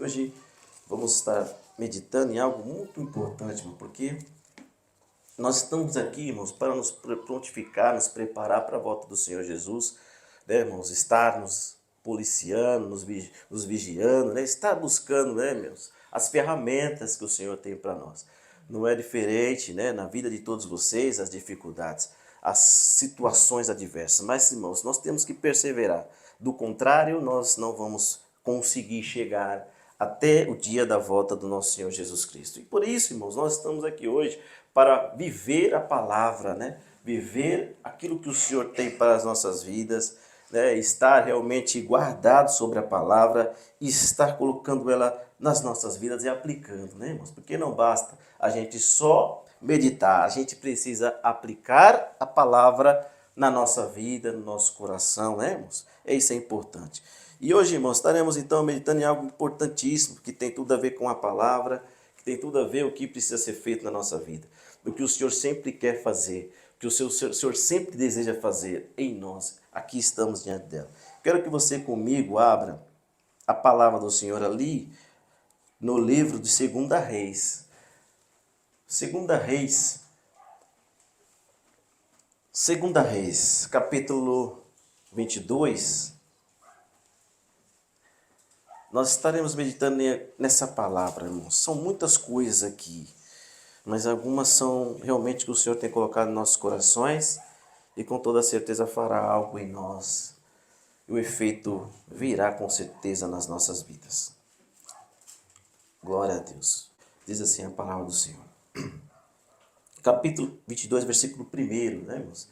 hoje vamos estar meditando em algo muito importante, porque nós estamos aqui, irmãos, para nos prontificar, nos preparar para a volta do Senhor Jesus, né, irmãos? Estar nos policiando, nos vigiando, né? Estar buscando, né, meus, as ferramentas que o Senhor tem para nós. Não é diferente, né, na vida de todos vocês, as dificuldades, as situações adversas. Mas, irmãos, nós temos que perseverar. Do contrário, nós não vamos conseguir chegar até o dia da volta do nosso Senhor Jesus Cristo. E por isso, irmãos, nós estamos aqui hoje para viver a palavra, né? Viver aquilo que o Senhor tem para as nossas vidas, né? Estar realmente guardado sobre a palavra e estar colocando ela nas nossas vidas e aplicando, né, irmãos? Porque não basta a gente só meditar, a gente precisa aplicar a palavra na nossa vida, no nosso coração, né, irmãos? Isso é importante. E hoje, irmãos, estaremos então meditando em algo importantíssimo, que tem tudo a ver com a palavra, que tem tudo a ver com o que precisa ser feito na nossa vida, do que o Senhor sempre quer fazer, o que o Senhor sempre deseja fazer em nós. Aqui estamos diante dela. Quero que você comigo abra a palavra do Senhor ali no livro de 2 Reis. 2 Reis, capítulo 22. Nós estaremos meditando nessa palavra, irmãos. São muitas coisas aqui, mas algumas são realmente que o Senhor tem colocado em nossos corações e com toda certeza fará algo em nós. E o efeito virá com certeza nas nossas vidas. Glória a Deus. Diz assim a palavra do Senhor. Capítulo 22, versículo 1, né, irmãos?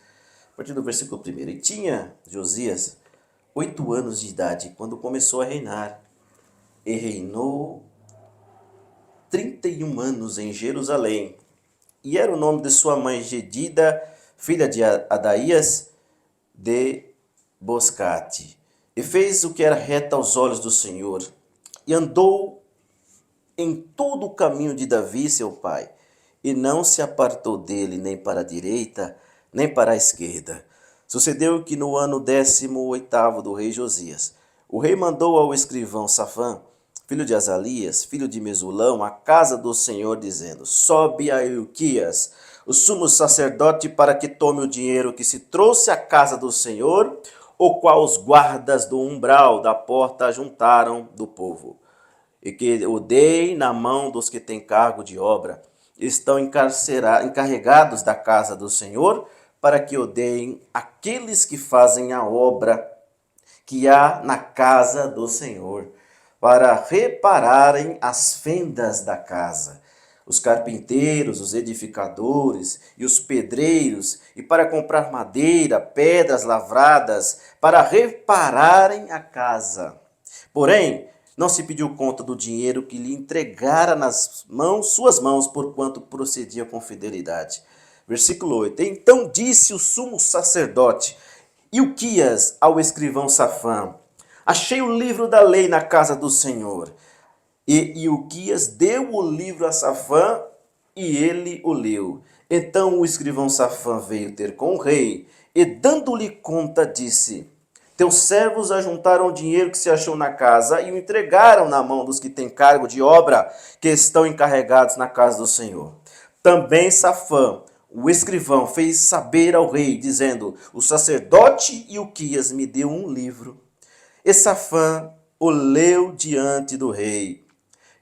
A partir do versículo 1. E tinha Josias 8 anos de idade quando começou a reinar. E reinou 31 anos em Jerusalém. E era o nome de sua mãe Gedida, filha de Adaías de Boscate. E fez o que era reto aos olhos do Senhor. E andou em todo o caminho de Davi, seu pai. E não se apartou dele nem para a direita, nem para a esquerda. Sucedeu que no ano 18º do rei Josias, o rei mandou ao escrivão Safã, filho de Azalias, filho de Mesulão, à casa do Senhor, dizendo: sobe a Ilquias, o sumo sacerdote, para que tome o dinheiro que se trouxe à casa do Senhor, o qual os guardas do umbral da porta ajuntaram do povo, e que o dei na mão dos que têm cargo de obra, estão encarregados da casa do Senhor, para que o deem aqueles que fazem a obra que há na casa do Senhor, para repararem as fendas da casa, os carpinteiros, os edificadores e os pedreiros, e para comprar madeira, pedras lavradas, para repararem a casa. Porém, não se pediu conta do dinheiro que lhe entregara nas suas mãos, porquanto procedia com fidelidade. Versículo 8. Então disse o sumo sacerdote Ilquias ao escrivão Safã: achei o livro da lei na casa do Senhor. E Ilquias deu o livro a Safã e ele o leu. Então o escrivão Safã veio ter com o rei e, dando-lhe conta, disse: teus servos ajuntaram o dinheiro que se achou na casa e o entregaram na mão dos que têm cargo de obra, que estão encarregados na casa do Senhor. Também Safã, o escrivão, fez saber ao rei, dizendo: o sacerdote Ilquias me deu um livro. E Safã o leu diante do rei.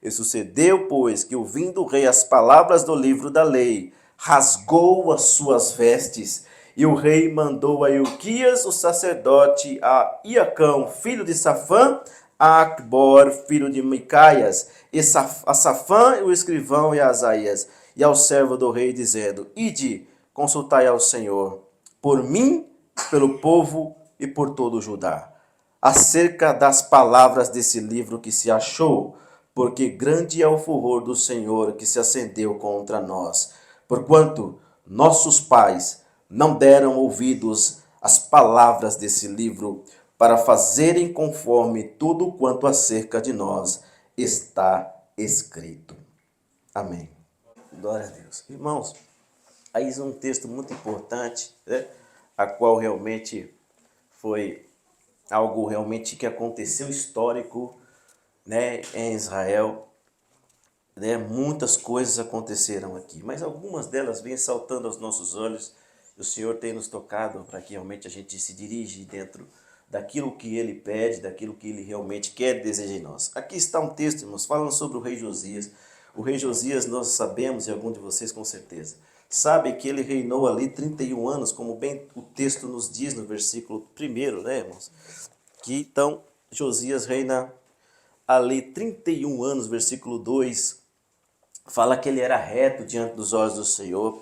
E sucedeu, pois, que, ouvindo o rei as palavras do livro da lei, rasgou as suas vestes. E o rei mandou a Ilquias, o sacerdote, a Iacão, filho de Safã, a Acbor, filho de Micaias, a Safã, o escrivão, e a Asaías, e ao servo do rei, dizendo: ide, consultai ao Senhor, por mim, pelo povo e por todo o Judá, acerca das palavras desse livro que se achou, porque grande é o furor do Senhor que se acendeu contra nós, porquanto nossos pais não deram ouvidos às palavras desse livro, para fazerem conforme tudo quanto acerca de nós está escrito. Amém. Glória a Deus. Irmãos, aí é um texto muito importante, né? A qual realmente foi algo realmente que aconteceu histórico, né, em Israel, né, muitas coisas aconteceram aqui, mas algumas delas vêm saltando aos nossos olhos. O Senhor tem nos tocado para que realmente a gente se dirige dentro daquilo que Ele pede, daquilo que Ele realmente quer e deseja em nós. Aqui está um texto, irmãos, falando sobre o rei Josias. O rei Josias, nós sabemos, e algum de vocês com certeza, sabe que ele reinou ali 31 anos, como bem o texto nos diz no versículo 1º, né, irmãos? Que então Josias reina ali 31 anos, versículo 2, fala que ele era reto diante dos olhos do Senhor.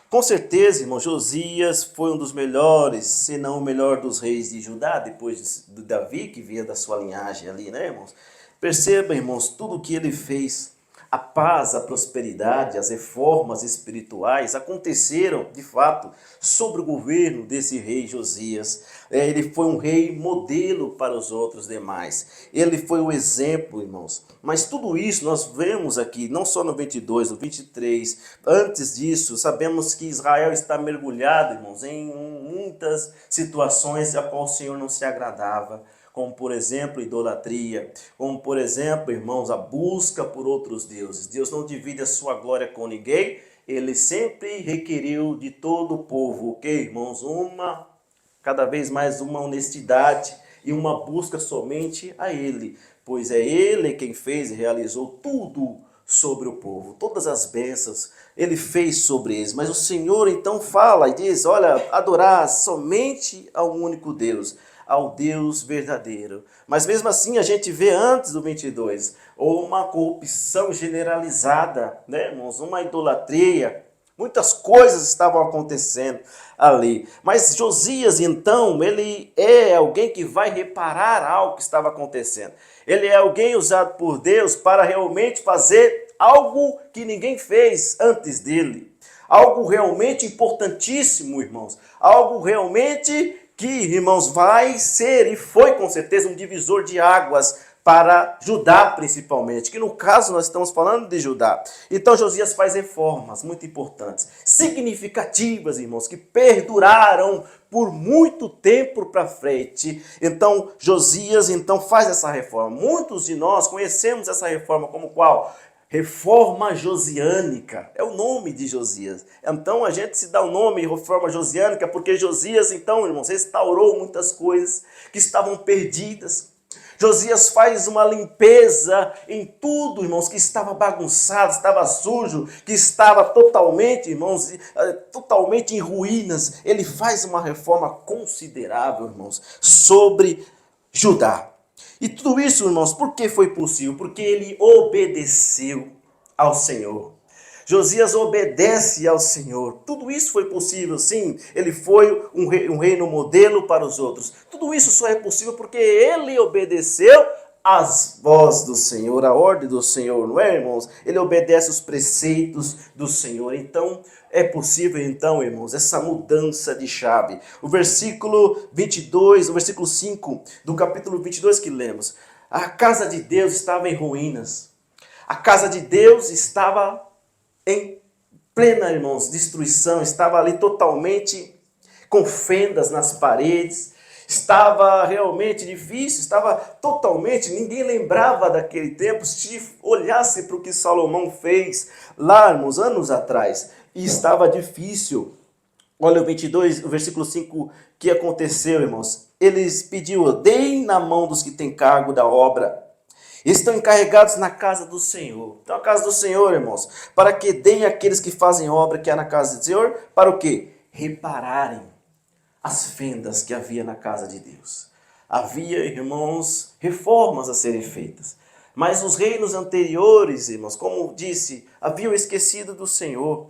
Com certeza, irmão, Josias foi um dos melhores, se não o melhor dos reis de Judá, depois de Davi, que vinha da sua linhagem ali, né, irmãos? Perceba, irmãos, tudo o que ele fez. A paz, a prosperidade, as reformas espirituais aconteceram, de fato, sobre o governo desse rei Josias. Ele foi um rei modelo para os outros demais. Ele foi o exemplo, irmãos. Mas tudo isso nós vemos aqui, não só no 22, no 23. Antes disso, sabemos que Israel está mergulhado, irmãos, em muitas situações a qual o Senhor não se agradava, como por exemplo idolatria, como por exemplo, irmãos, a busca por outros deuses. Deus não divide a sua glória com ninguém, ele sempre requeriu de todo o povo, ok, irmãos? Cada vez mais uma honestidade e uma busca somente a ele, pois é ele quem fez e realizou tudo sobre o povo, todas as bênçãos ele fez sobre eles. Mas o Senhor então fala e diz, olha, adorar somente ao único Deus, ao Deus verdadeiro. Mas mesmo assim a gente vê antes do 22, uma corrupção generalizada, né, irmãos? Uma idolatria. Muitas coisas estavam acontecendo ali. Mas Josias, então, ele é alguém que vai reparar algo que estava acontecendo. Ele é alguém usado por Deus para realmente fazer algo que ninguém fez antes dele. Algo realmente importantíssimo, irmãos. Algo realmente que, irmãos, vai ser e foi com certeza um divisor de águas para Judá principalmente, que no caso nós estamos falando de Judá. Então Josias faz reformas muito importantes, significativas, irmãos, que perduraram por muito tempo para frente. Então Josias então faz essa reforma. Muitos de nós conhecemos essa reforma como qual? Reforma josiânica, é o nome de Josias. Então a gente se dá o nome reforma josiânica porque Josias, então, irmãos, restaurou muitas coisas que estavam perdidas. Josias faz uma limpeza em tudo, irmãos, que estava bagunçado, estava sujo, que estava totalmente, irmãos, totalmente em ruínas. Ele faz uma reforma considerável, irmãos, sobre Judá. E tudo isso, irmãos, por que foi possível? Porque ele obedeceu ao Senhor. Josias obedece ao Senhor. Tudo isso foi possível, sim. Ele foi um reino modelo para os outros. Tudo isso só é possível porque ele obedeceu às vozes do Senhor, à ordem do Senhor, não é, irmãos? Ele obedece os preceitos do Senhor. Então, é possível, então, irmãos, essa mudança de chave. O versículo 22, o versículo 5 do capítulo 22 que lemos. A casa de Deus estava em ruínas. A casa de Deus estava em plena, irmãos, destruição. Estava ali totalmente com fendas nas paredes. Estava realmente difícil, estava totalmente, ninguém lembrava daquele tempo, se olhasse para o que Salomão fez lá, irmãos, anos atrás, e estava difícil. Olha o 22, o versículo 5, que aconteceu, irmãos. Eles pediu, deem na mão dos que têm cargo da obra. Estão encarregados na casa do Senhor. Então a casa do Senhor, irmãos, para que deem aqueles que fazem obra que há na casa do Senhor, para o quê? Repararem as fendas que havia na casa de Deus. Havia, irmãos, reformas a serem feitas. Mas os reinos anteriores, irmãos, como disse, haviam esquecido do Senhor.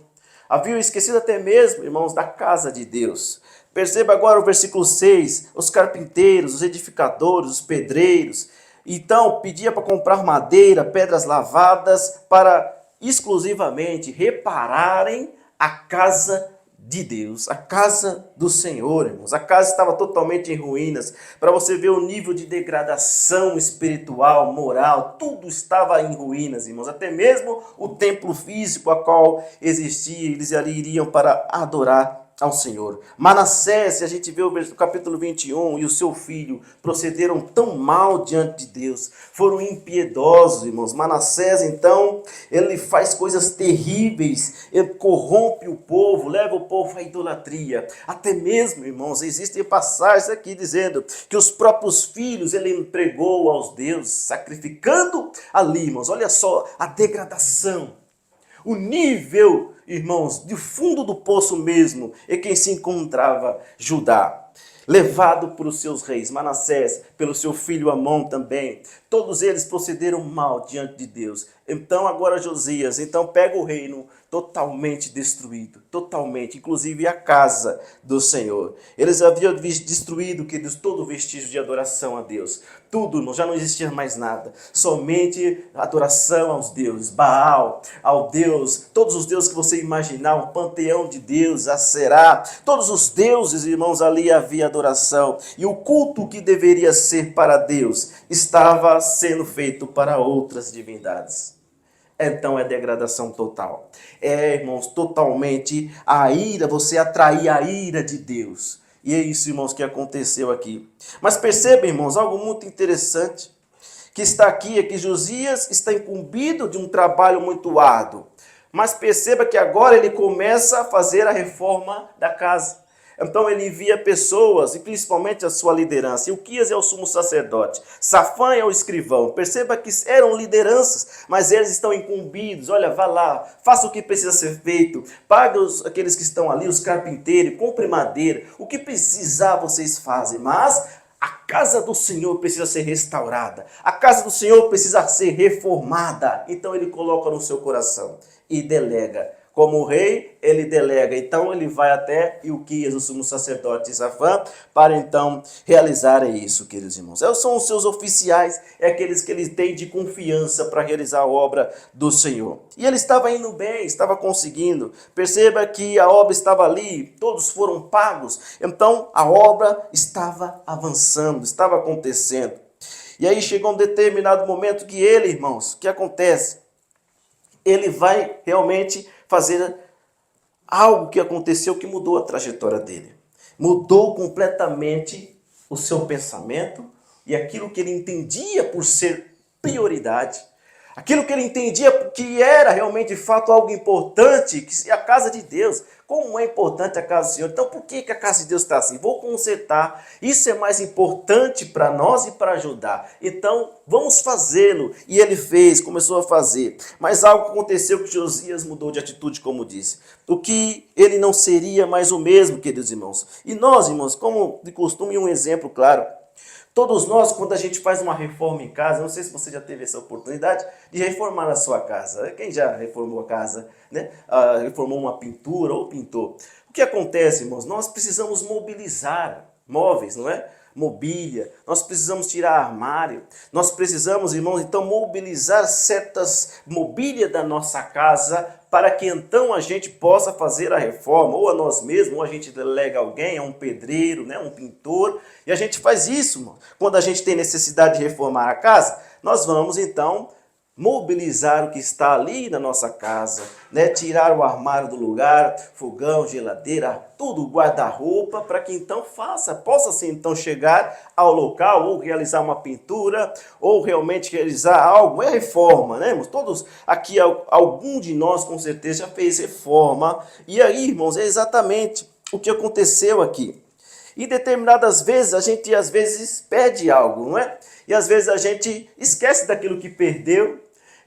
Haviam esquecido até mesmo, irmãos, da casa de Deus. Perceba agora o versículo 6. Os carpinteiros, os edificadores, os pedreiros. Então, pedia para comprar madeira, pedras lavadas, para exclusivamente repararem a casa de Deus, a casa do Senhor, irmãos. A casa estava totalmente em ruínas. Para você ver o nível de degradação espiritual, moral, tudo estava em ruínas, irmãos. Até mesmo o templo físico a qual existia, eles ali iriam para adorar ao Senhor. Manassés, se a gente vê o capítulo 21, e o seu filho procederam tão mal diante de Deus, foram impiedosos, irmãos. Manassés, então, ele faz coisas terríveis, ele corrompe o povo, leva o povo à idolatria. Até mesmo, irmãos, existem passagens aqui dizendo que os próprios filhos ele entregou aos deuses, sacrificando ali, irmãos. Olha só a degradação. O nível, irmãos, de fundo do poço mesmo, é quem se encontrava Judá. Levado por os seus reis, Manassés, pelo seu filho Amon também. Todos eles procederam mal diante de Deus. Então agora Josias, então pega o reino totalmente destruído, totalmente, inclusive a casa do Senhor. Eles haviam destruído, queridos, todo vestígio de adoração a Deus. Tudo, já não existia mais nada. Somente adoração aos deuses, Baal, ao Deus, todos os deuses que você imaginar, um panteão de deuses, Aserá, todos os deuses, irmãos, ali havia adoração. E o culto que deveria ser para Deus estava sendo feito para outras divindades. Então é degradação total. Irmãos, totalmente a ira, você atrair a ira de Deus. E é isso, irmãos, que aconteceu aqui. Mas perceba, irmãos, algo muito interessante que está aqui, é que Josias está incumbido de um trabalho muito árduo. Mas perceba que agora ele começa a fazer a reforma da casa. Então ele envia pessoas, e principalmente a sua liderança. Ilquias é o sumo sacerdote, Safã é o escrivão. Perceba que eram lideranças, mas eles estão incumbidos. Olha, vá lá, faça o que precisa ser feito. Pague aqueles que estão ali, os carpinteiros, compre madeira. O que precisar vocês fazem, mas a casa do Senhor precisa ser restaurada. A casa do Senhor precisa ser reformada. Então ele coloca no seu coração e delega. Como rei, ele delega. Então ele vai até Ilquias, o sumo sacerdote, e Safã, para então realizar isso, queridos irmãos. São os seus oficiais, é aqueles que ele tem de confiança para realizar a obra do Senhor. E ele estava indo bem, estava conseguindo. Perceba que a obra estava ali, todos foram pagos. Então a obra estava avançando, estava acontecendo. E aí chegou um determinado momento que ele, irmãos, o que acontece? Ele vai realmente fazer algo que aconteceu que mudou a trajetória dele. Mudou completamente o seu pensamento e aquilo que ele entendia por ser prioridade. Aquilo que ele entendia que era realmente de fato algo importante, que a casa de Deus. Como é importante a casa do Senhor. Então por que a casa de Deus está assim? Vou consertar. Isso é mais importante para nós e para ajudar. Então vamos fazê-lo. E ele fez, começou a fazer. Mas algo aconteceu que Josias mudou de atitude, como disse. O que ele não seria mais o mesmo, queridos irmãos. E nós, irmãos, como de costume, um exemplo claro. Todos nós, quando a gente faz uma reforma em casa, não sei se você já teve essa oportunidade de reformar a sua casa. Quem já reformou a casa, né? Reformou uma pintura ou pintou. O que acontece, irmãos? Nós precisamos mobilizar móveis, não é? Mobília, nós precisamos tirar armário, nós precisamos, irmãos, então mobilizar certas mobílias da nossa casa para que então a gente possa fazer a reforma, ou a nós mesmos, ou a gente delega alguém, é um pedreiro, né, um pintor, e a gente faz isso, irmão. Quando a gente tem necessidade de reformar a casa, nós vamos então mobilizar o que está ali na nossa casa, né? Tirar o armário do lugar, fogão, geladeira, tudo, guarda-roupa, para que então possa assim então chegar ao local ou realizar uma pintura ou realmente realizar algo, é reforma, né, irmãos? Todos aqui, algum de nós com certeza já fez reforma, e aí, irmãos, é exatamente o que aconteceu aqui. E determinadas vezes, a gente às vezes perde algo, não é? E às vezes a gente esquece daquilo que perdeu.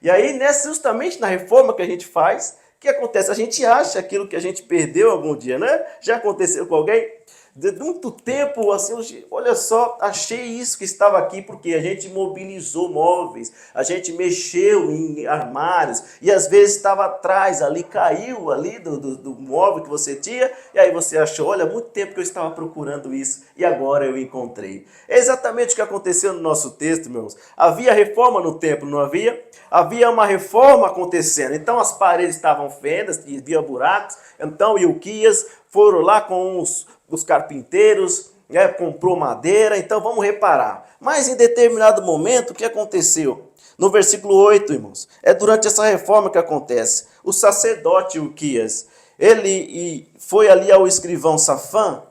E aí, justamente na reforma que a gente faz, o que acontece? A gente acha aquilo que a gente perdeu algum dia, né? Já aconteceu com alguém? De muito tempo, assim, olha só, achei isso que estava aqui, porque a gente mobilizou móveis, a gente mexeu em armários, e às vezes estava atrás ali, caiu ali do móvel que você tinha, e aí você achou, olha, muito tempo que eu estava procurando isso, e agora eu encontrei. É exatamente o que aconteceu no nosso texto, meus. Havia reforma no templo, não havia? Havia uma reforma acontecendo, então as paredes estavam fendas, havia buracos, então Ilquias foram lá com os carpinteiros, né, comprou madeira, então vamos reparar. Mas em determinado momento, o que aconteceu? No versículo 8, irmãos, é durante essa reforma que acontece. O sacerdote Ilquias, ele foi ali ao escrivão Safã,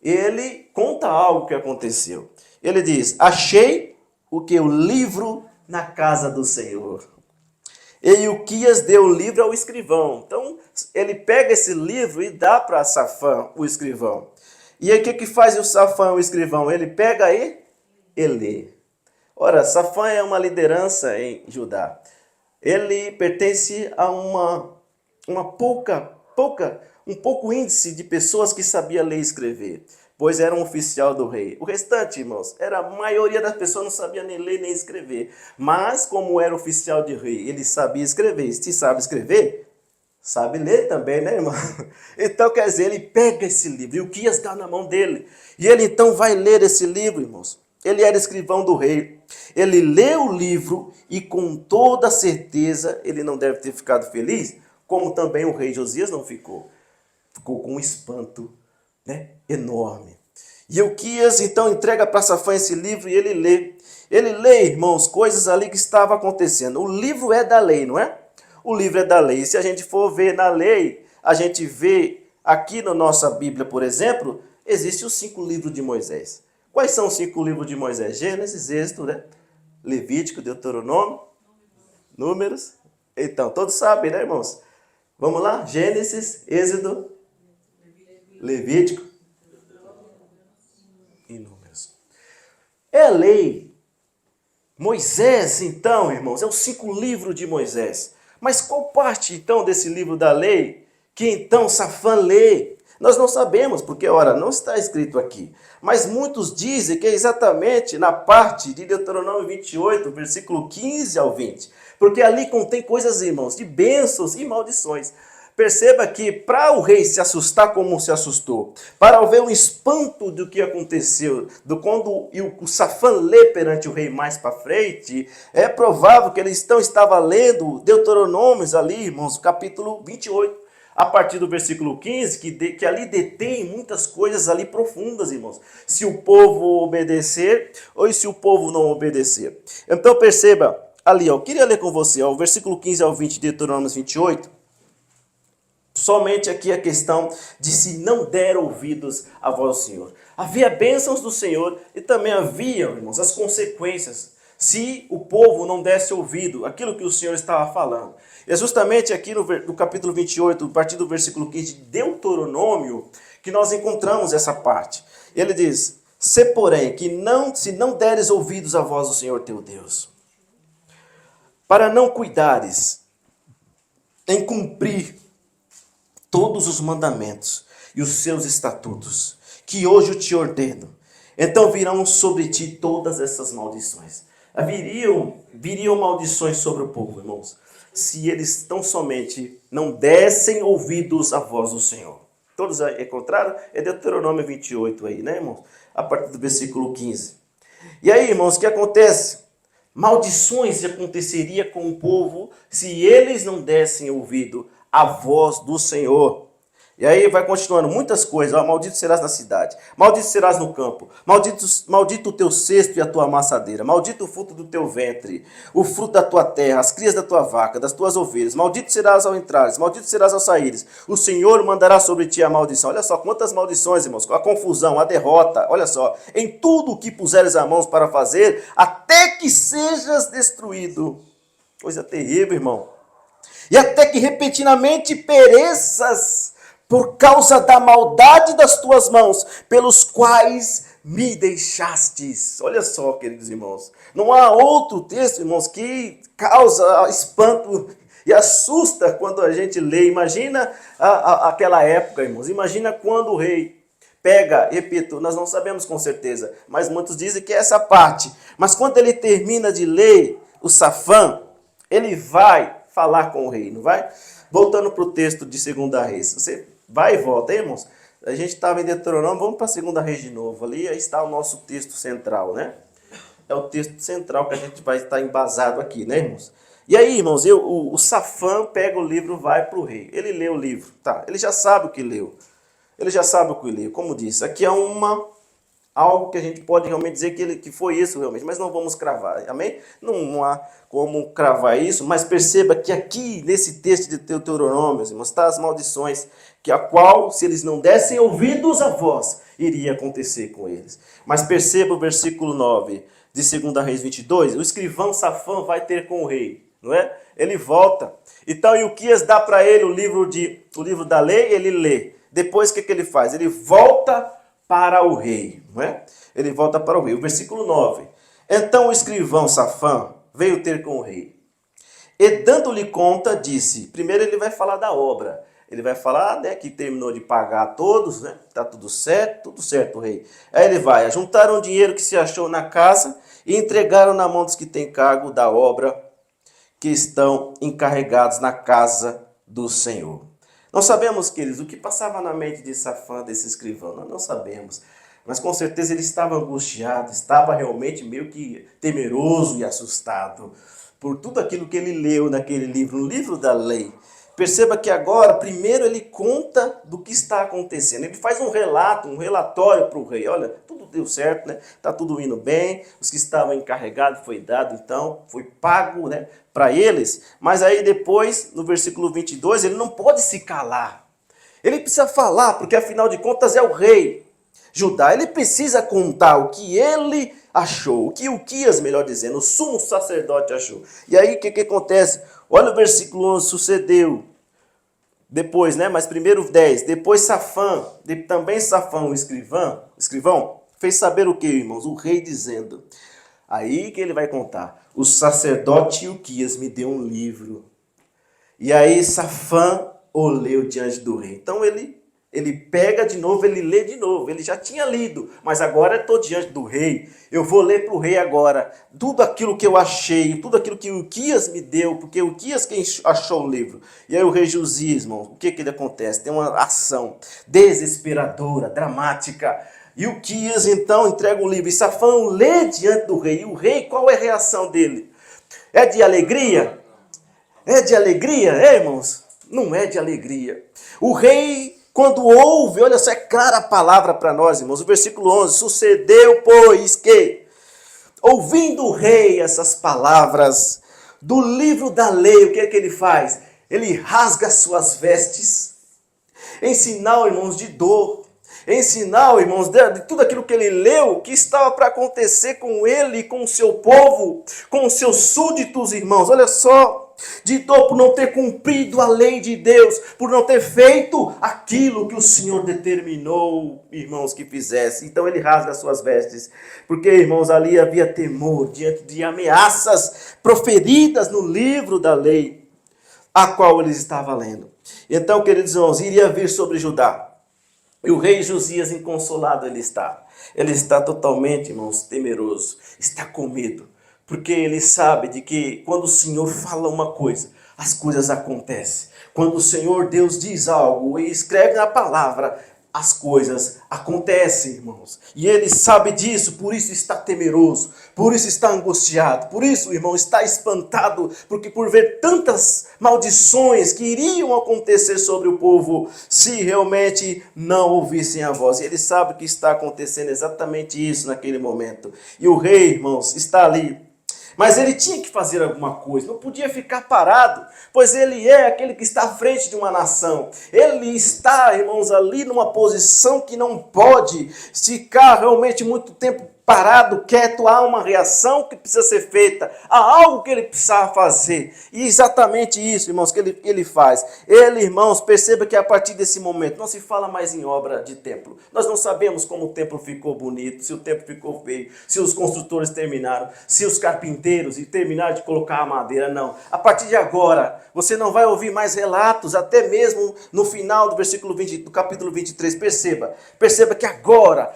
ele conta algo que aconteceu. Ele diz, achei o que? O livro na casa do Senhor. E Ilquias deu o livro ao escrivão. Então, ele pega esse livro e dá para Safã, o escrivão. E aí, o que faz o Safã, o escrivão? Ele pega e lê. Ora, Safã é uma liderança em Judá. Ele pertence a um pouco índice de pessoas que sabia ler e escrever, pois era um oficial do rei. O restante, irmãos, a maioria das pessoas não sabia nem ler nem escrever. Mas, como era oficial de rei, ele sabia escrever. Se sabe escrever, sabe ler também, né, irmão? Então, quer dizer, ele pega esse livro e o Ilquias dá na mão dele. E ele então vai ler esse livro, irmãos. Ele era escrivão do rei. Ele lê o livro e com toda certeza ele não deve ter ficado feliz, como também o rei Josias não ficou. Ficou com um espanto, né, enorme. E Ilquias então entrega para Safã esse livro e ele lê. Ele lê, irmãos, coisas ali que estavam acontecendo. O livro é da lei, não é? O livro é da lei. E se a gente for ver na lei, a gente vê aqui na nossa Bíblia, por exemplo, existem os 5 livros de Moisés. Quais são os 5 livros de Moisés? Gênesis, Êxodo, né? Levítico, Deuteronômio, Números. Então, todos sabem, né, irmãos? Vamos lá? Gênesis, Êxodo, Levítico e Números. É a lei. Moisés, então, irmãos, é os 5 livros de Moisés. Mas qual parte, então, desse livro da lei que, então, Safã lê? Nós não sabemos, porque, ora, não está escrito aqui. Mas muitos dizem que é exatamente na parte de Deuteronômio 28, versículo 15 ao 20. Porque ali contém coisas, irmãos, de bênçãos e maldições. Perceba que para o rei se assustar como se assustou, para ver o espanto do que aconteceu, do quando o Safã lê perante o rei mais para frente, é provável que ele estava lendo Deuteronômios ali, irmãos, capítulo 28. A partir do versículo 15, que ali detém muitas coisas ali profundas, irmãos. Se o povo obedecer ou se o povo não obedecer. Então perceba ali, eu queria ler com você, o versículo 15 ao 20 de Deuteronômio 28. Somente aqui a questão de se não der ouvidos à voz do Senhor. Havia bênçãos do Senhor e também havia, irmãos, as consequências se o povo não desse ouvido àquilo que o Senhor estava falando. É justamente aqui no capítulo 28, a partir do versículo 15 de Deuteronômio, que nós encontramos essa parte. Ele diz, se porém, se não deres ouvidos à voz do Senhor teu Deus, para não cuidares em cumprir todos os mandamentos e os seus estatutos, que hoje eu te ordeno, então virão sobre ti todas essas maldições. Viriam maldições sobre o povo, irmãos, se eles tão somente não dessem ouvidos à voz do Senhor. Todos encontraram? É Deuteronômio 28 aí, né, irmãos? A partir do versículo 15. E aí, irmãos, o que acontece? Maldições aconteceria com o povo se eles não dessem ouvido à voz do Senhor. E aí vai continuando muitas coisas. Ó, maldito serás na cidade, maldito serás no campo, maldito o teu cesto e a tua amassadeira, maldito o fruto do teu ventre, o fruto da tua terra, as crias da tua vaca, das tuas ovelhas, maldito serás ao entrares, maldito serás ao saíres. O Senhor mandará sobre ti a maldição. Olha só quantas maldições, irmãos, a confusão, a derrota, olha só, em tudo o que puseres a mãos para fazer, até que sejas destruído. Coisa terrível, irmão. E até que repentinamente pereças por causa da maldade das tuas mãos, pelos quais me deixastes. Olha só, queridos irmãos. Não há outro texto, irmãos, que causa espanto e assusta quando a gente lê. Imagina aquela época, irmãos. Imagina quando o rei pega, repito, nós não sabemos com certeza, mas muitos dizem que é essa parte. Mas quando ele termina de ler o Safã, ele vai falar com o rei, não vai? Voltando para o texto de 2 Reis. Você vai e volta, hein, irmãos? A gente estava em Deuteronômio, vamos para a 2 Reis de novo. Ali aí está o nosso texto central, né? É o texto central que a gente vai estar embasado aqui, né, irmãos? E aí, irmãos, o Safã pega o livro e vai para o rei. Ele lê o livro, tá? Ele já sabe o que leu. Ele já sabe o que leu. Como disse, aqui é uma algo que a gente pode realmente dizer que foi isso realmente, mas não vamos cravar, amém? Não há como cravar isso, mas perceba que aqui nesse texto de Deuteronômio, meus irmãos, está as maldições, que a qual, se eles não dessem ouvidos à voz, iria acontecer com eles. Mas perceba o versículo 9 de 2 Reis 22, o escrivão Safã vai ter com o rei, não é? Ele volta. Então Ilquias dá para ele o livro da lei, ele lê. Depois o que ele faz? Ele volta para o rei, não é? Ele volta para o rei. O versículo 9. Então o escrivão Safã veio ter com o rei. E dando-lhe conta, disse, primeiro ele vai falar da obra. Ele vai falar, né, que terminou de pagar a todos, né? Tá tudo certo, rei. Aí ele vai, ajuntaram o dinheiro que se achou na casa e entregaram na mão dos que têm cargo da obra, que estão encarregados na casa do Senhor. Nós sabemos, queridos, o que passava na mente de Safã, desse escrivão, nós não sabemos. Mas com certeza ele estava angustiado, estava realmente meio que temeroso e assustado por tudo aquilo que ele leu naquele livro, no livro da lei. Perceba que agora, primeiro ele conta do que está acontecendo. Ele faz um relato, um relatório para o rei. Olha, tudo deu certo, né? Está tudo indo bem. Os que estavam encarregados foi dado, então, foi pago, né, para eles. Mas aí depois, no versículo 22, ele não pode se calar. Ele precisa falar, porque afinal de contas é o rei. Judá, ele precisa contar o que ele achou, o que Ilquias, melhor dizendo, o sumo sacerdote achou. E aí o que acontece? Olha o versículo 11, sucedeu. Depois, né? Mas primeiro 10. Depois Safã, também Safã, o escrivão, fez saber o que, irmãos? O rei dizendo. Aí que ele vai contar. O sacerdote Ilquias me deu um livro. E aí Safã o leu diante do rei. Então ele pega de novo, ele lê de novo. Ele já tinha lido, mas agora eu estou diante do rei. Eu vou ler para o rei agora tudo aquilo que eu achei, tudo aquilo que Ilquias me deu, porque Ilquias quem achou o livro. E aí o rei Josias, irmão, o que acontece? Tem uma ação desesperadora, dramática. Ilquias então entrega o livro e Safã lê diante do rei. E o rei, qual é a reação dele? É de alegria? É de alegria, irmãos? Não é de alegria. O rei, quando ouve, olha só, é clara a palavra para nós, irmãos. O versículo 11, sucedeu, pois, que, ouvindo o rei essas palavras do livro da lei, o que é que ele faz? Ele rasga suas vestes, em sinal, irmãos, de dor, em sinal, irmãos, de tudo aquilo que ele leu, que estava para acontecer com ele, com o seu povo, com os seus súditos, irmãos. Olha só, de dor por não ter cumprido a lei de Deus, por não ter feito aquilo que o Senhor determinou, irmãos, que fizesse. Então ele rasga as suas vestes, porque, irmãos, ali havia temor diante de ameaças proferidas no livro da lei, a qual eles estavam lendo. Então, queridos irmãos, iria vir sobre Judá. E o rei Josias inconsolado ele está. Ele está totalmente, irmãos, temeroso, está com medo. Porque ele sabe de que quando o Senhor fala uma coisa, as coisas acontecem. Quando o Senhor Deus diz algo e escreve na palavra, as coisas acontecem, irmãos. E ele sabe disso, por isso está temeroso, por isso está angustiado, por isso, irmão, está espantado, porque por ver tantas maldições que iriam acontecer sobre o povo, se realmente não ouvissem a voz. E ele sabe que está acontecendo exatamente isso naquele momento. E o rei, irmãos, está ali. Mas ele tinha que fazer alguma coisa, não podia ficar parado, pois ele é aquele que está à frente de uma nação. Ele está, irmãos, ali numa posição que não pode ficar realmente muito tempo parado, quieto. Há uma reação que precisa ser feita, há algo que ele precisa fazer. E exatamente isso, irmãos, que ele faz. Ele, irmãos, perceba que a partir desse momento não se fala mais em obra de templo. Nós não sabemos como o templo ficou bonito, se o templo ficou feio, se os construtores terminaram, se os carpinteiros terminaram de colocar a madeira, não. A partir de agora, você não vai ouvir mais relatos, até mesmo no final do versículo 20, do capítulo 23. Perceba que agora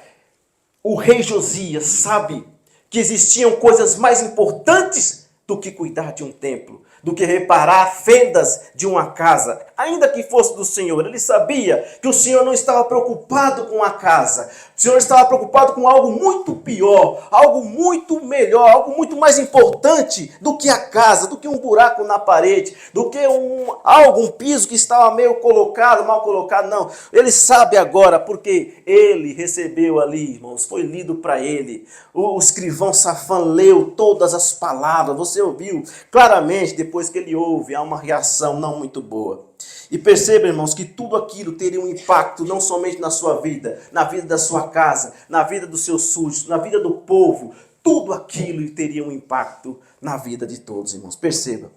o rei Josias sabe que existiam coisas mais importantes do que cuidar de um templo, do que reparar fendas de uma casa, ainda que fosse do Senhor. Ele sabia que o Senhor não estava preocupado com a casa, o Senhor estava preocupado com algo muito pior, algo muito melhor, algo muito mais importante do que a casa, do que um buraco na parede, do que um piso que estava meio colocado, mal colocado. Não, ele sabe agora, porque ele recebeu ali, irmãos, foi lido para ele. O escrivão Safã leu todas as palavras, você ouviu claramente. Depois que ele ouve, há uma reação não muito boa. E perceba, irmãos, que tudo aquilo teria um impacto não somente na sua vida, na vida da sua casa, na vida dos seus súditos, na vida do povo. Tudo aquilo teria um impacto na vida de todos, irmãos. Perceba.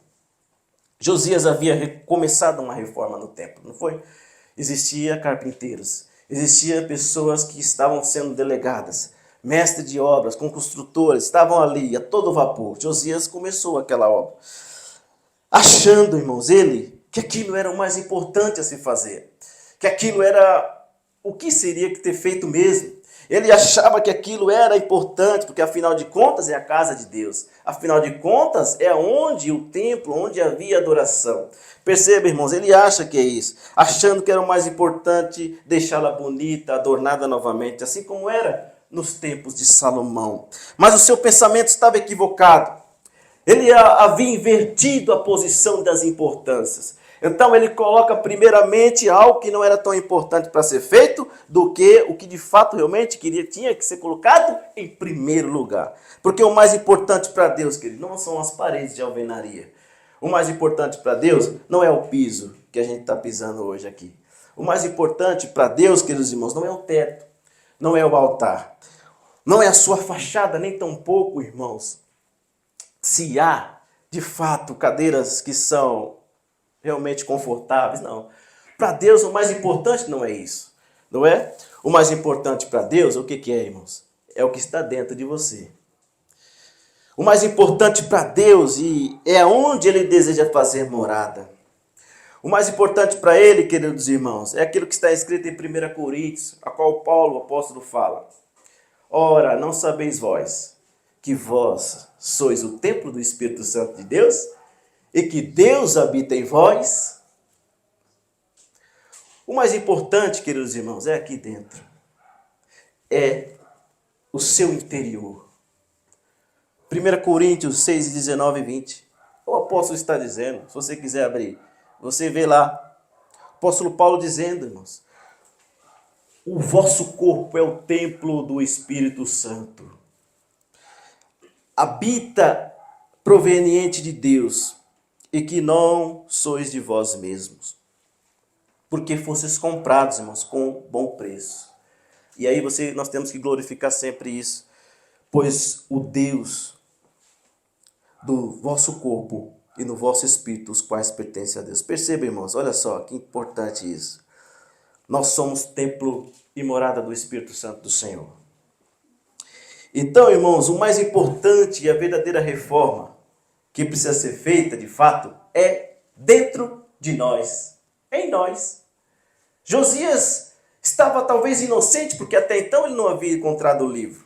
Josias havia começado uma reforma no templo, não foi? Existia carpinteiros, existiam pessoas que estavam sendo delegadas, mestres de obras, com construtores, estavam ali a todo vapor. Josias começou aquela obra, achando, irmãos, ele, que aquilo era o mais importante a se fazer, que aquilo era o que seria que ter feito mesmo. Ele achava que aquilo era importante, porque afinal de contas é a casa de Deus. Afinal de contas é onde o templo, onde havia adoração. Perceba, irmãos, ele acha que é isso. Achando que era o mais importante deixá-la bonita, adornada novamente, assim como era nos tempos de Salomão. Mas o seu pensamento estava equivocado. Ele havia invertido a posição das importâncias. Então ele coloca primeiramente algo que não era tão importante para ser feito do que o que de fato realmente tinha que ser colocado em primeiro lugar. Porque o mais importante para Deus, querido, não são as paredes de alvenaria. O mais importante para Deus não é o piso que a gente está pisando hoje aqui. O mais importante para Deus, queridos irmãos, não é o teto, não é o altar, não é a sua fachada, nem tampouco, irmãos, se há de fato cadeiras que são realmente confortáveis, não. Para Deus o mais importante não é isso, não é? O mais importante para Deus, o que é, irmãos? É o que está dentro de você. O mais importante para Deus e é onde Ele deseja fazer morada. O mais importante para Ele, queridos irmãos, é aquilo que está escrito em 1 Coríntios, a qual Paulo, o apóstolo, fala. Ora, não sabeis vós que vós sois o templo do Espírito Santo de Deus e que Deus habita em vós? O mais importante, queridos irmãos, é aqui dentro. É o seu interior. 1 Coríntios 6, 19 e 20. O apóstolo está dizendo, se você quiser abrir, você vê lá. O apóstolo Paulo dizendo, irmãos, o vosso corpo é o templo do Espírito Santo. Habita proveniente de Deus e que não sois de vós mesmos. Porque fostes comprados, irmãos, com bom preço. E aí nós temos que glorificar sempre isso. Pois o Deus do vosso corpo e no vosso espírito, os quais pertencem a Deus. Perceba, irmãos, olha só que importante isso. Nós somos templo e morada do Espírito Santo do Senhor. Então, irmãos, o mais importante e a verdadeira reforma que precisa ser feita, de fato, é dentro de nós, em nós. Josias estava talvez inocente, porque até então ele não havia encontrado o livro.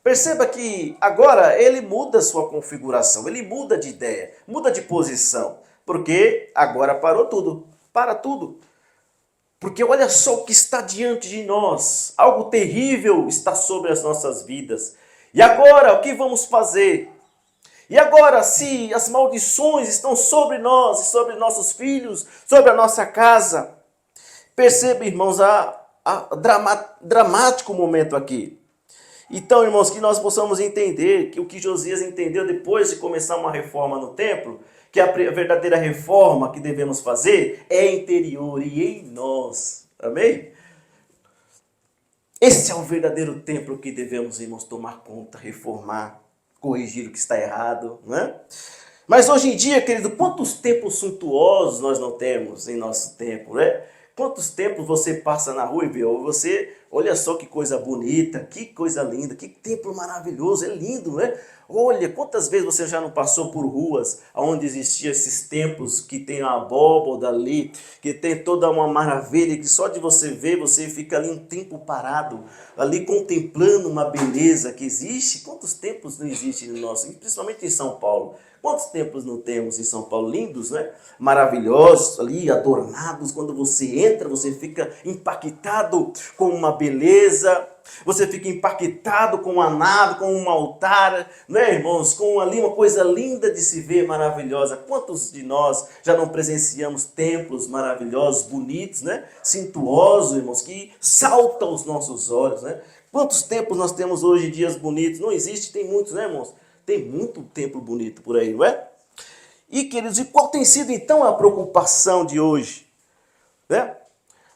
Perceba que agora ele muda sua configuração, ele muda de ideia, muda de posição, porque agora parou tudo, para tudo. Porque olha só o que está diante de nós, algo terrível está sobre as nossas vidas. E agora, o que vamos fazer? E agora, se as maldições estão sobre nós, sobre nossos filhos, sobre a nossa casa? Perceba, irmãos, dramático momento aqui. Então, irmãos, que nós possamos entender que o que Josias entendeu depois de começar uma reforma no templo, que a verdadeira reforma que devemos fazer é interior e em nós. Amém? Esse é o verdadeiro templo que devemos, irmãos, tomar conta, reformar, corrigir o que está errado, né? Mas hoje em dia, querido, quantos templos suntuosos nós não temos em nosso templo, né? Quantos templos você passa na rua e vê, você, olha só que coisa bonita, que coisa linda, que templo maravilhoso, é lindo, não é? Olha, quantas vezes você já não passou por ruas onde existiam esses templos que tem a abóboda ali, que tem toda uma maravilha, que só de você ver, você fica ali um tempo parado, ali contemplando uma beleza que existe. Quantos templos não existem no nosso, principalmente em São Paulo? Quantos templos não temos em São Paulo? Lindos, né? Maravilhosos, ali, adornados. Quando você entra, você fica impactado com uma beleza. Você fica impactado com uma nave, com um altar, né, irmãos? Com ali uma coisa linda de se ver, maravilhosa. Quantos de nós já não presenciamos templos maravilhosos, bonitos, né? Suntuosos, irmãos, que saltam os nossos olhos, né? Quantos templos nós temos hoje, dias bonitos? Não existe, tem muitos, né, irmãos? Tem muito templo bonito por aí, não é? E, queridos, e qual tem sido então a preocupação de hoje? Né?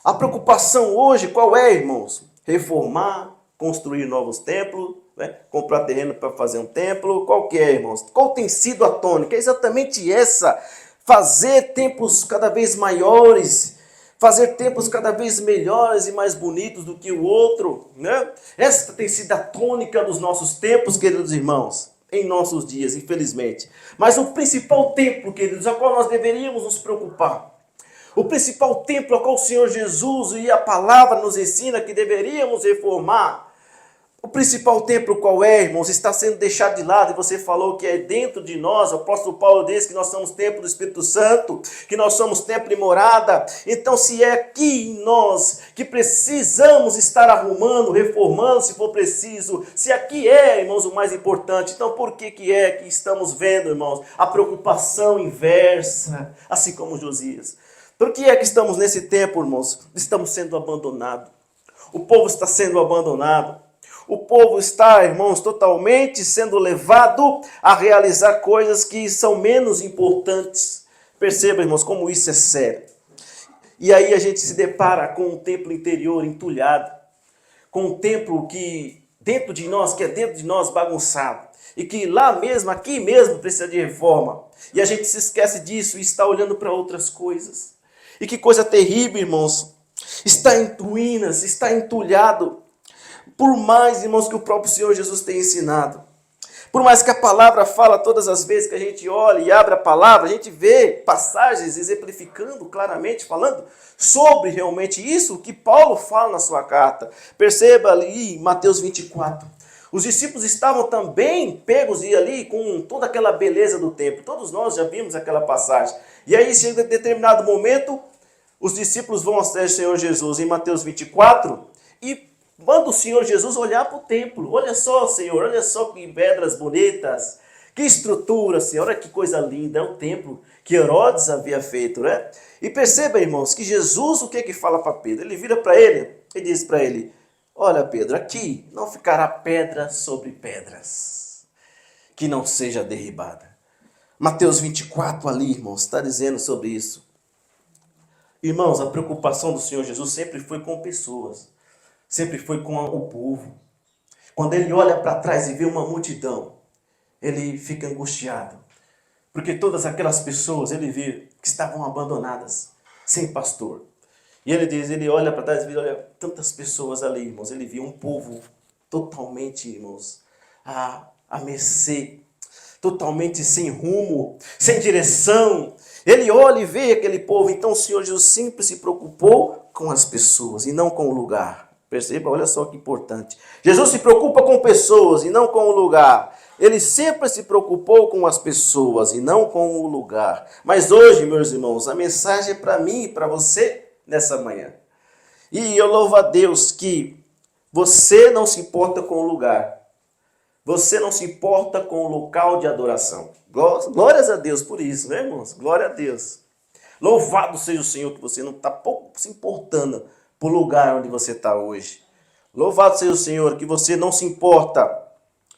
A preocupação hoje qual é, irmãos? Reformar, construir novos templos, né? Comprar terreno para fazer um templo. Qual que é, irmãos? Qual tem sido a tônica? É exatamente essa. Fazer templos cada vez maiores, fazer templos cada vez melhores e mais bonitos do que o outro, né? Esta tem sido a tônica dos nossos templos, queridos irmãos, em nossos dias, infelizmente. Mas o principal templo, queridos, a qual nós deveríamos nos preocupar, o principal templo ao qual o Senhor Jesus e a palavra nos ensina que deveríamos reformar, o principal templo qual é, irmãos? Está sendo deixado de lado, e você falou que é dentro de nós. O apóstolo Paulo diz que nós somos templo do Espírito Santo, que nós somos templo e morada. Então, se é aqui em nós que precisamos estar arrumando, reformando, se for preciso, se aqui é, irmãos, o mais importante, então por que é que estamos vendo, irmãos, a preocupação inversa, assim como Josias? Por que é que estamos nesse tempo, irmãos? Estamos sendo abandonados. O povo está sendo abandonado. O povo está, irmãos, totalmente sendo levado a realizar coisas que são menos importantes. Perceba, irmãos, como isso é sério. E aí a gente se depara com um templo interior entulhado, com um templo que dentro de nós, que é dentro de nós bagunçado, e que lá mesmo, aqui mesmo, precisa de reforma. E a gente se esquece disso e está olhando para outras coisas. E que coisa terrível, irmãos. Está em ruínas, está entulhado. Por mais, irmãos, que o próprio Senhor Jesus tenha ensinado. Por mais que a palavra fala todas as vezes que a gente olha e abre a palavra, a gente vê passagens exemplificando claramente, falando sobre realmente isso que Paulo fala na sua carta. Perceba ali em Mateus 24. Os discípulos estavam também pegos e ali com toda aquela beleza do templo. Todos nós já vimos aquela passagem. E aí chega em determinado momento, os discípulos vão até o Senhor Jesus em Mateus 24 e manda o Senhor Jesus olhar para o templo. Olha só, Senhor, olha só que pedras bonitas, que estrutura, Senhor, olha que coisa linda. É o templo que Herodes havia feito, né? E perceba, irmãos, que Jesus, o que que fala para Pedro? Ele vira para ele e diz para ele, olha, Pedro, aqui não ficará pedra sobre pedras, que não seja derribada. Mateus 24 ali, irmãos, está dizendo sobre isso. Irmãos, a preocupação do Senhor Jesus sempre foi com pessoas. Sempre foi com o povo. Quando ele olha para trás e vê uma multidão, ele fica angustiado. Porque todas aquelas pessoas, ele vê que estavam abandonadas, sem pastor. E ele diz, ele olha para trás e vê, olha, tantas pessoas ali, irmãos. Ele viu um povo totalmente, irmãos, a mercê, totalmente sem rumo, sem direção. Ele olha e vê aquele povo. Então o Senhor Jesus sempre se preocupou com as pessoas e não com o lugar. Perceba, olha só que importante. Jesus se preocupa com pessoas e não com o lugar. Ele sempre se preocupou com as pessoas e não com o lugar. Mas hoje, meus irmãos, a mensagem é para mim e para você nessa manhã. E eu louvo a Deus que você não se importa com o lugar. Você não se importa com o local de adoração. Glórias a Deus por isso, né, irmãos? Glória a Deus. Louvado seja o Senhor que você não está pouco se importando para o lugar onde você está hoje. Louvado seja o Senhor que você não se importa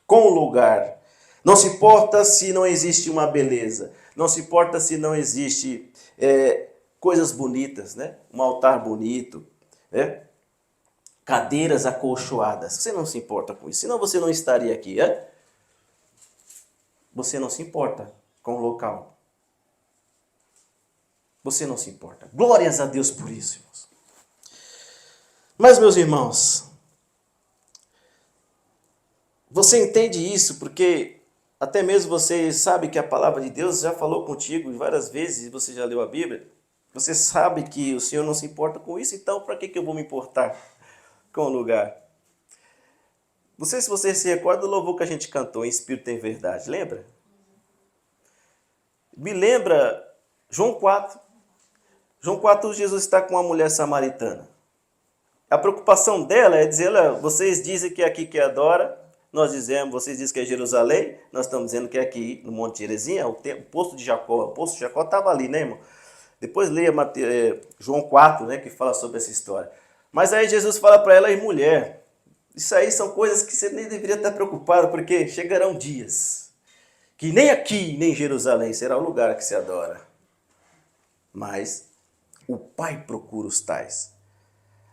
com o lugar. Não se importa se não existe uma beleza. Não se importa se não existe coisas bonitas, né? Um altar bonito, né? Cadeiras acolchoadas. Você não se importa com isso. Senão você não estaria aqui, é? Você não se importa com o local. Você não se importa. Glórias a Deus por isso, irmãos. Mas, meus irmãos, você entende isso porque até mesmo você sabe que a palavra de Deus já falou contigo várias vezes, e você já leu a Bíblia. Você sabe que o Senhor não se importa com isso, então para que eu vou me importar com o lugar? Não sei se você se recorda do louvor que a gente cantou, em Espírito em Verdade, lembra? Me lembra João 4. João 4, Jesus está com uma mulher samaritana. A preocupação dela é dizer, olha, vocês dizem que é aqui que adora, nós dizemos, vocês dizem que é Jerusalém, nós estamos dizendo que é aqui no Monte Gerizim, o poço de Jacó. O poço de Jacó estava ali, né, irmão? Depois leia João 4, né, que fala sobre essa história. Mas aí Jesus fala para ela, mulher, isso aí são coisas que você nem deveria estar preocupado, porque chegarão dias que nem aqui, nem em Jerusalém será o lugar que se adora. Mas o Pai procura os tais.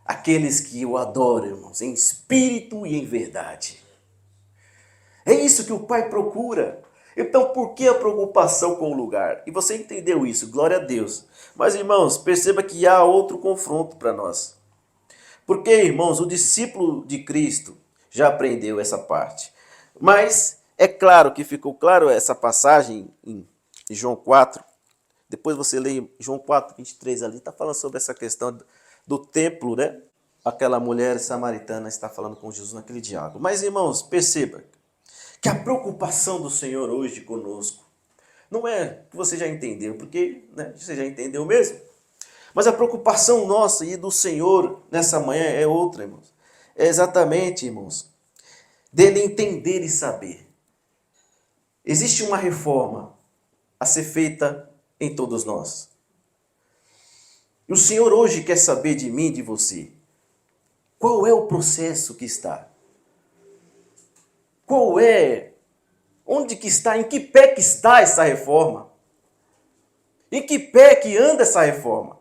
Aqueles que o adoram, irmãos, em espírito e em verdade. É isso que o Pai procura. Então, por que a preocupação com o lugar? E você entendeu isso, glória a Deus. Mas, irmãos, perceba que há outro confronto para nós. Porque, irmãos, o discípulo de Cristo já aprendeu essa parte. Mas é claro que ficou claro essa passagem em João 4. Depois você lê João 4, 23 ali, está falando sobre essa questão do templo, né? Aquela mulher samaritana está falando com Jesus naquele diálogo. Mas, irmãos, perceba que a preocupação do Senhor hoje conosco não é que você já entendeu, porque né, você já entendeu mesmo. Mas a preocupação nossa e do Senhor nessa manhã é outra, irmãos. É exatamente, irmãos, dele entender e saber. Existe uma reforma a ser feita em todos nós. E o Senhor hoje quer saber de mim e de você. Qual é o processo que está? Qual é? Onde que está? Em que pé que está essa reforma? Em que pé que anda essa reforma?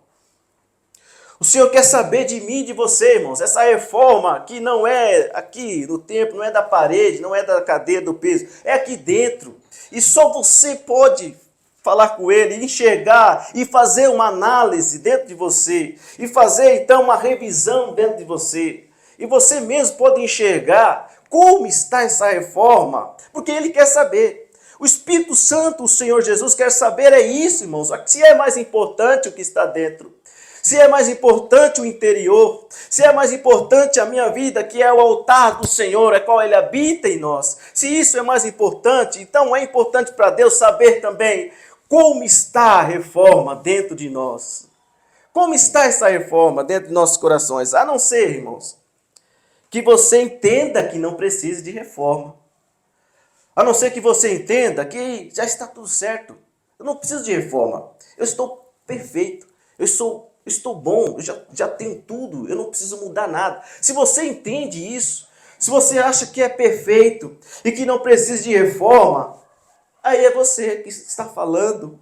O Senhor quer saber de mim e de você, irmãos. Essa reforma que não é aqui no templo, não é da parede, não é da cadeira do peso, é aqui dentro. E só você pode falar com ele, enxergar e fazer uma análise dentro de você. E fazer então uma revisão dentro de você. E você mesmo pode enxergar como está essa reforma, porque ele quer saber. O Espírito Santo, o Senhor Jesus, quer saber é isso, irmãos. Se é mais importante o que está dentro. Se é mais importante o interior, se é mais importante a minha vida, que é o altar do Senhor, é qual Ele habita em nós. Se isso é mais importante, então é importante para Deus saber também como está a reforma dentro de nós. Como está essa reforma dentro de nossos corações? A não ser, irmãos, que você entenda que não precisa de reforma. A não ser que você entenda que já está tudo certo. Eu não preciso de reforma. Eu estou perfeito. Eu estou bom, eu já tenho tudo, eu não preciso mudar nada. Se você entende isso, se você acha que é perfeito e que não precisa de reforma, aí é você que está falando.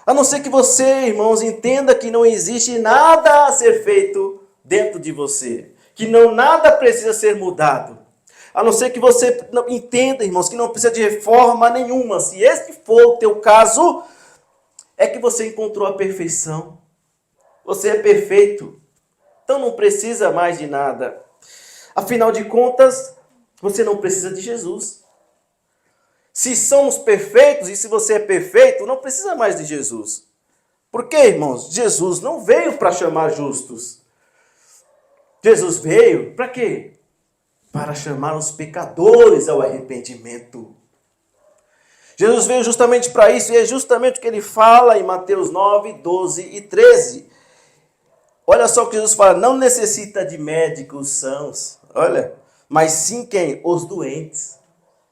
A não ser que você, irmãos, entenda que não existe nada a ser feito dentro de você, que nada precisa ser mudado. A não ser que você entenda, irmãos, que não precisa de reforma nenhuma. Se esse for o teu caso, é que você encontrou a perfeição. Você é perfeito, então não precisa mais de nada. Afinal de contas, você não precisa de Jesus. Se somos perfeitos e se você é perfeito, não precisa mais de Jesus. Por quê, irmãos? Jesus não veio para chamar justos. Jesus veio para quê? Para chamar os pecadores ao arrependimento. Jesus veio justamente para isso e é justamente o que ele fala em Mateus 9, 12 e 13. Olha só o que Jesus fala, não necessita de médicos sãos, olha, mas sim quem? Os doentes.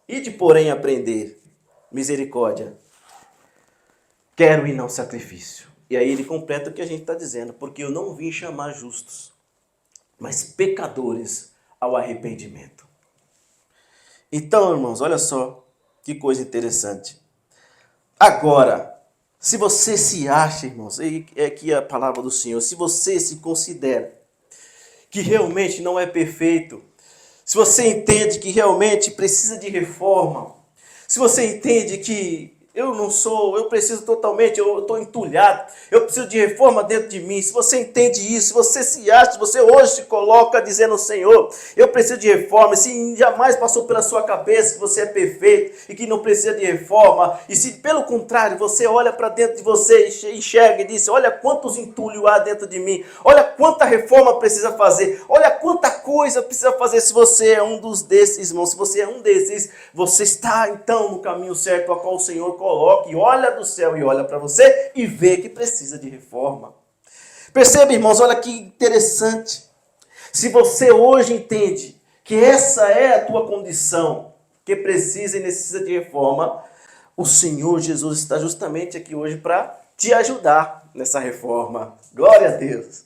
Ide, porém, aprender misericórdia. Quero e não sacrifício. E aí ele completa o que a gente está dizendo, porque eu não vim chamar justos, mas pecadores ao arrependimento. Então, irmãos, olha só que coisa interessante. Agora, se você se acha, irmãos, e é aqui a palavra do Senhor, se você se considera que realmente não é perfeito, se você entende que realmente precisa de reforma, se você entende que eu não sou, eu preciso totalmente, eu estou entulhado, eu preciso de reforma dentro de mim. Se você entende isso, se você se acha, se você hoje se coloca dizendo, Senhor, eu preciso de reforma, se jamais passou pela sua cabeça que você é perfeito e que não precisa de reforma, e se pelo contrário você olha para dentro de você e enxerga e diz, olha quantos entulhos há dentro de mim, olha quanta reforma precisa fazer, olha quanta coisa precisa fazer. Se você é um desses, irmãos, se você é um desses, você está então no caminho certo a qual o Senhor coloca e olha do céu e olha para você e vê que precisa de reforma. Perceba, irmãos, olha que interessante. Se você hoje entende que essa é a tua condição, que precisa e necessita de reforma, o Senhor Jesus está justamente aqui hoje para te ajudar nessa reforma. Glória a Deus.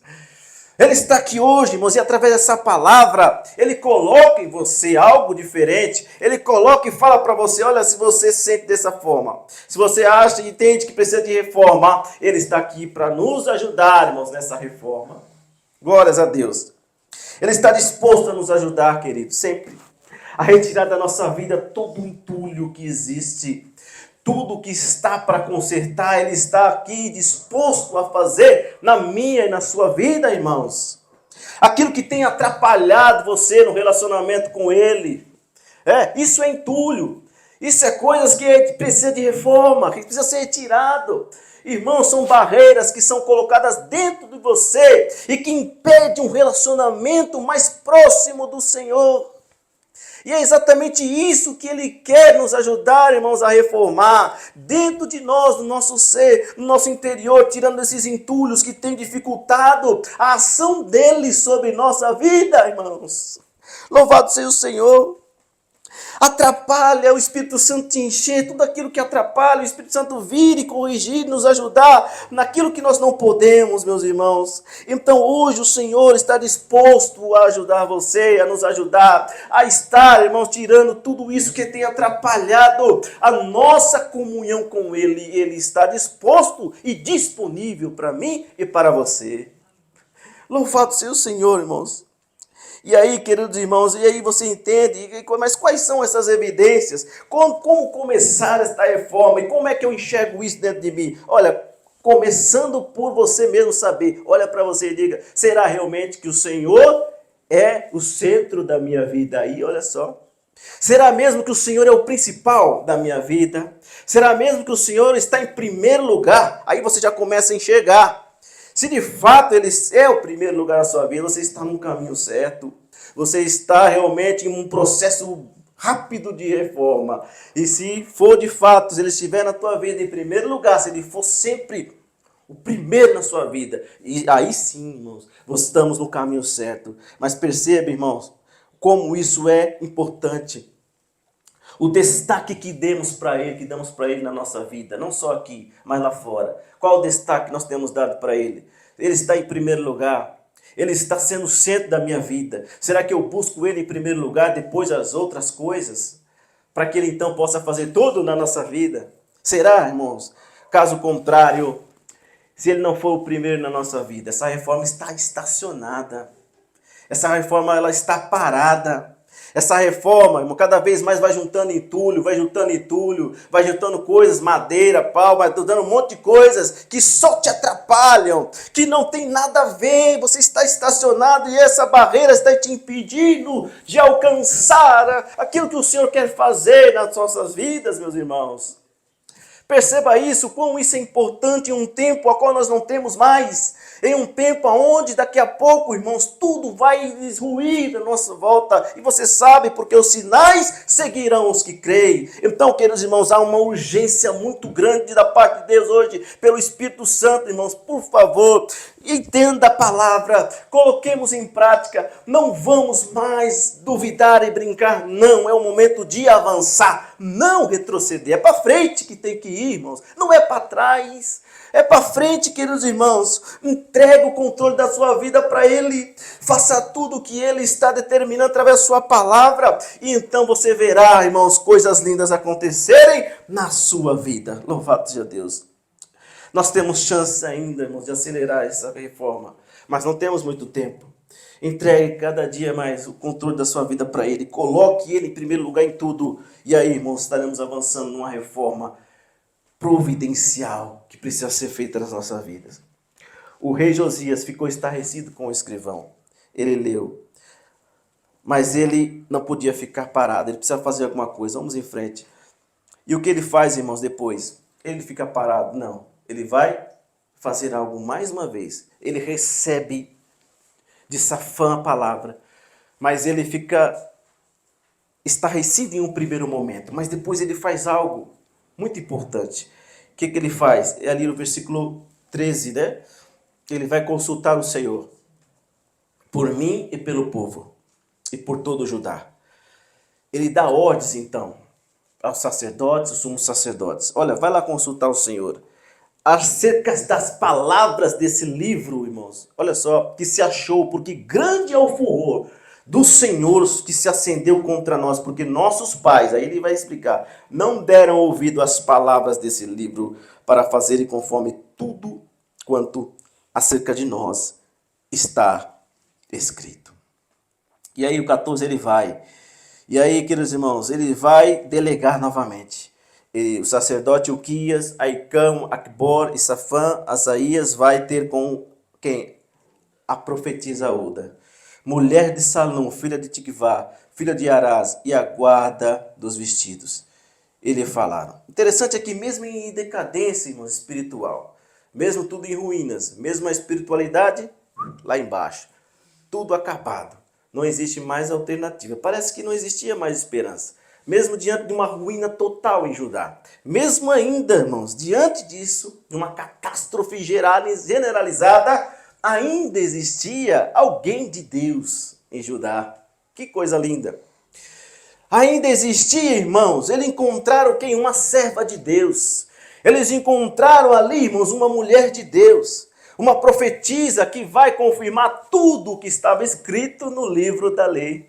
Ele está aqui hoje, irmãos, e através dessa palavra, Ele coloca em você algo diferente. Ele coloca e fala para você, olha, se você se sente dessa forma, se você acha e entende que precisa de reforma, Ele está aqui para nos ajudar, irmãos, nessa reforma. Glórias a Deus. Ele está disposto a nos ajudar, querido, sempre. A retirar da nossa vida todo o entulho que existe. Tudo que está para consertar, Ele está aqui disposto a fazer na minha e na sua vida, irmãos. Aquilo que tem atrapalhado você no relacionamento com Ele. Isso é entulho. Isso é coisas que precisa de reforma, que precisa ser retirado. Irmãos, são barreiras que são colocadas dentro de você e que impedem um relacionamento mais próximo do Senhor. E é exatamente isso que Ele quer nos ajudar, irmãos, a reformar dentro de nós, no nosso ser, no nosso interior, tirando esses entulhos que têm dificultado a ação dEle sobre nossa vida, irmãos. Louvado seja o Senhor. Atrapalha o Espírito Santo te encher, tudo aquilo que atrapalha, o Espírito Santo vir e corrigir, nos ajudar naquilo que nós não podemos, meus irmãos. Então hoje o Senhor está disposto a ajudar você, a nos ajudar, a estar, irmãos, tirando tudo isso que tem atrapalhado a nossa comunhão com Ele. Ele está disposto e disponível para mim e para você. Louvado seja o Senhor, irmãos. E aí, queridos irmãos, e aí você entende, mas quais são essas evidências? Como começar esta reforma? E como é que eu enxergo isso dentro de mim? Olha, começando por você mesmo saber. Olha para você e diga, será realmente que o Senhor é o centro da minha vida? Aí, olha só. Será mesmo que o Senhor é o principal da minha vida? Será mesmo que o Senhor está em primeiro lugar? Aí você já começa a enxergar. Se de fato Ele é o primeiro lugar na sua vida, você está no caminho certo. Você está realmente em um processo rápido de reforma. E se for de fato, se Ele estiver na tua vida em primeiro lugar, se Ele for sempre o primeiro na sua vida, e aí sim, irmãos, estamos no caminho certo. Mas perceba, irmãos, como isso é importante. O destaque que damos para Ele na nossa vida, não só aqui, mas lá fora. Qual o destaque nós temos dado para Ele? Ele está em primeiro lugar. Ele está sendo o centro da minha vida. Será que eu busco Ele em primeiro lugar, depois as outras coisas? Para que Ele então possa fazer tudo na nossa vida? Será, irmãos? Caso contrário, se Ele não for o primeiro na nossa vida, essa reforma está estacionada. Essa reforma ela está parada. Essa reforma, irmão, cada vez mais vai juntando entulho, vai juntando coisas, madeira, pau, vai dando um monte de coisas que só te atrapalham, que não tem nada a ver, você está estacionado e essa barreira está te impedindo de alcançar aquilo que o Senhor quer fazer nas nossas vidas, meus irmãos. Perceba isso, quão isso é importante em um tempo a qual nós não temos mais. Em um tempo onde daqui a pouco, irmãos, tudo vai ruir à nossa volta. E você sabe, porque os sinais seguirão os que creem. Então, queridos irmãos, há uma urgência muito grande da parte de Deus hoje, pelo Espírito Santo, irmãos. Por favor, entenda a palavra, coloquemos em prática. Não vamos mais duvidar e brincar. Não, é o momento de avançar, não retroceder. É para frente que tem que ir, irmãos. Não é para trás. É para frente, queridos irmãos. Entregue o controle da sua vida para Ele. Faça tudo o que Ele está determinando através da sua palavra. E então você verá, irmãos, coisas lindas acontecerem na sua vida. Louvado seja Deus. Nós temos chance ainda, irmãos, de acelerar essa reforma. Mas não temos muito tempo. Entregue cada dia mais o controle da sua vida para Ele. Coloque Ele em primeiro lugar em tudo. E aí, irmãos, estaremos avançando numa reforma providencial que precisa ser feita nas nossas vidas. O rei Josias ficou estarrecido com o escrivão. Ele leu. Mas ele não podia ficar parado. Ele precisa fazer alguma coisa. Vamos em frente. E o que ele faz, irmãos, depois? Ele fica parado? Não. Ele vai fazer algo mais uma vez. Ele recebe de Safã a palavra. Mas ele fica estarrecido em um primeiro momento. Mas depois ele faz algo. Muito importante. O que ele faz? É ali no versículo 13, né? Ele vai consultar o Senhor por mim e pelo povo e por todo o Judá. Ele dá ordens, então, aos sacerdotes, aos sumos sacerdotes. Olha, vai lá consultar o Senhor acerca das palavras desse livro, irmãos. Olha só, que se achou, porque grande é o furor do Senhor que se acendeu contra nós, porque nossos pais, aí ele vai explicar, não deram ouvido às palavras desse livro para fazerem conforme tudo quanto acerca de nós está escrito. E aí o 14 ele vai. E aí, queridos irmãos, ele vai delegar novamente. O sacerdote Uquias, Aicão, Acbor e Safã, Asaías vai ter com quem? A profetisa Uda, mulher de Salum, filha de Tikvá, filha de Arás, e a guarda dos vestidos. Eles falaram. Interessante é que mesmo em decadência, irmãos, espiritual, mesmo tudo em ruínas, mesmo a espiritualidade lá embaixo, tudo acabado, não existe mais alternativa. Parece que não existia mais esperança. Mesmo diante de uma ruína total em Judá. Mesmo ainda, irmãos, diante disso, de uma catástrofe generalizada, ainda existia alguém de Deus em Judá. Que coisa linda. Ainda existia, irmãos, eles encontraram quem? Uma serva de Deus. Eles encontraram ali, irmãos, uma mulher de Deus. Uma profetisa que vai confirmar tudo o que estava escrito no livro da lei.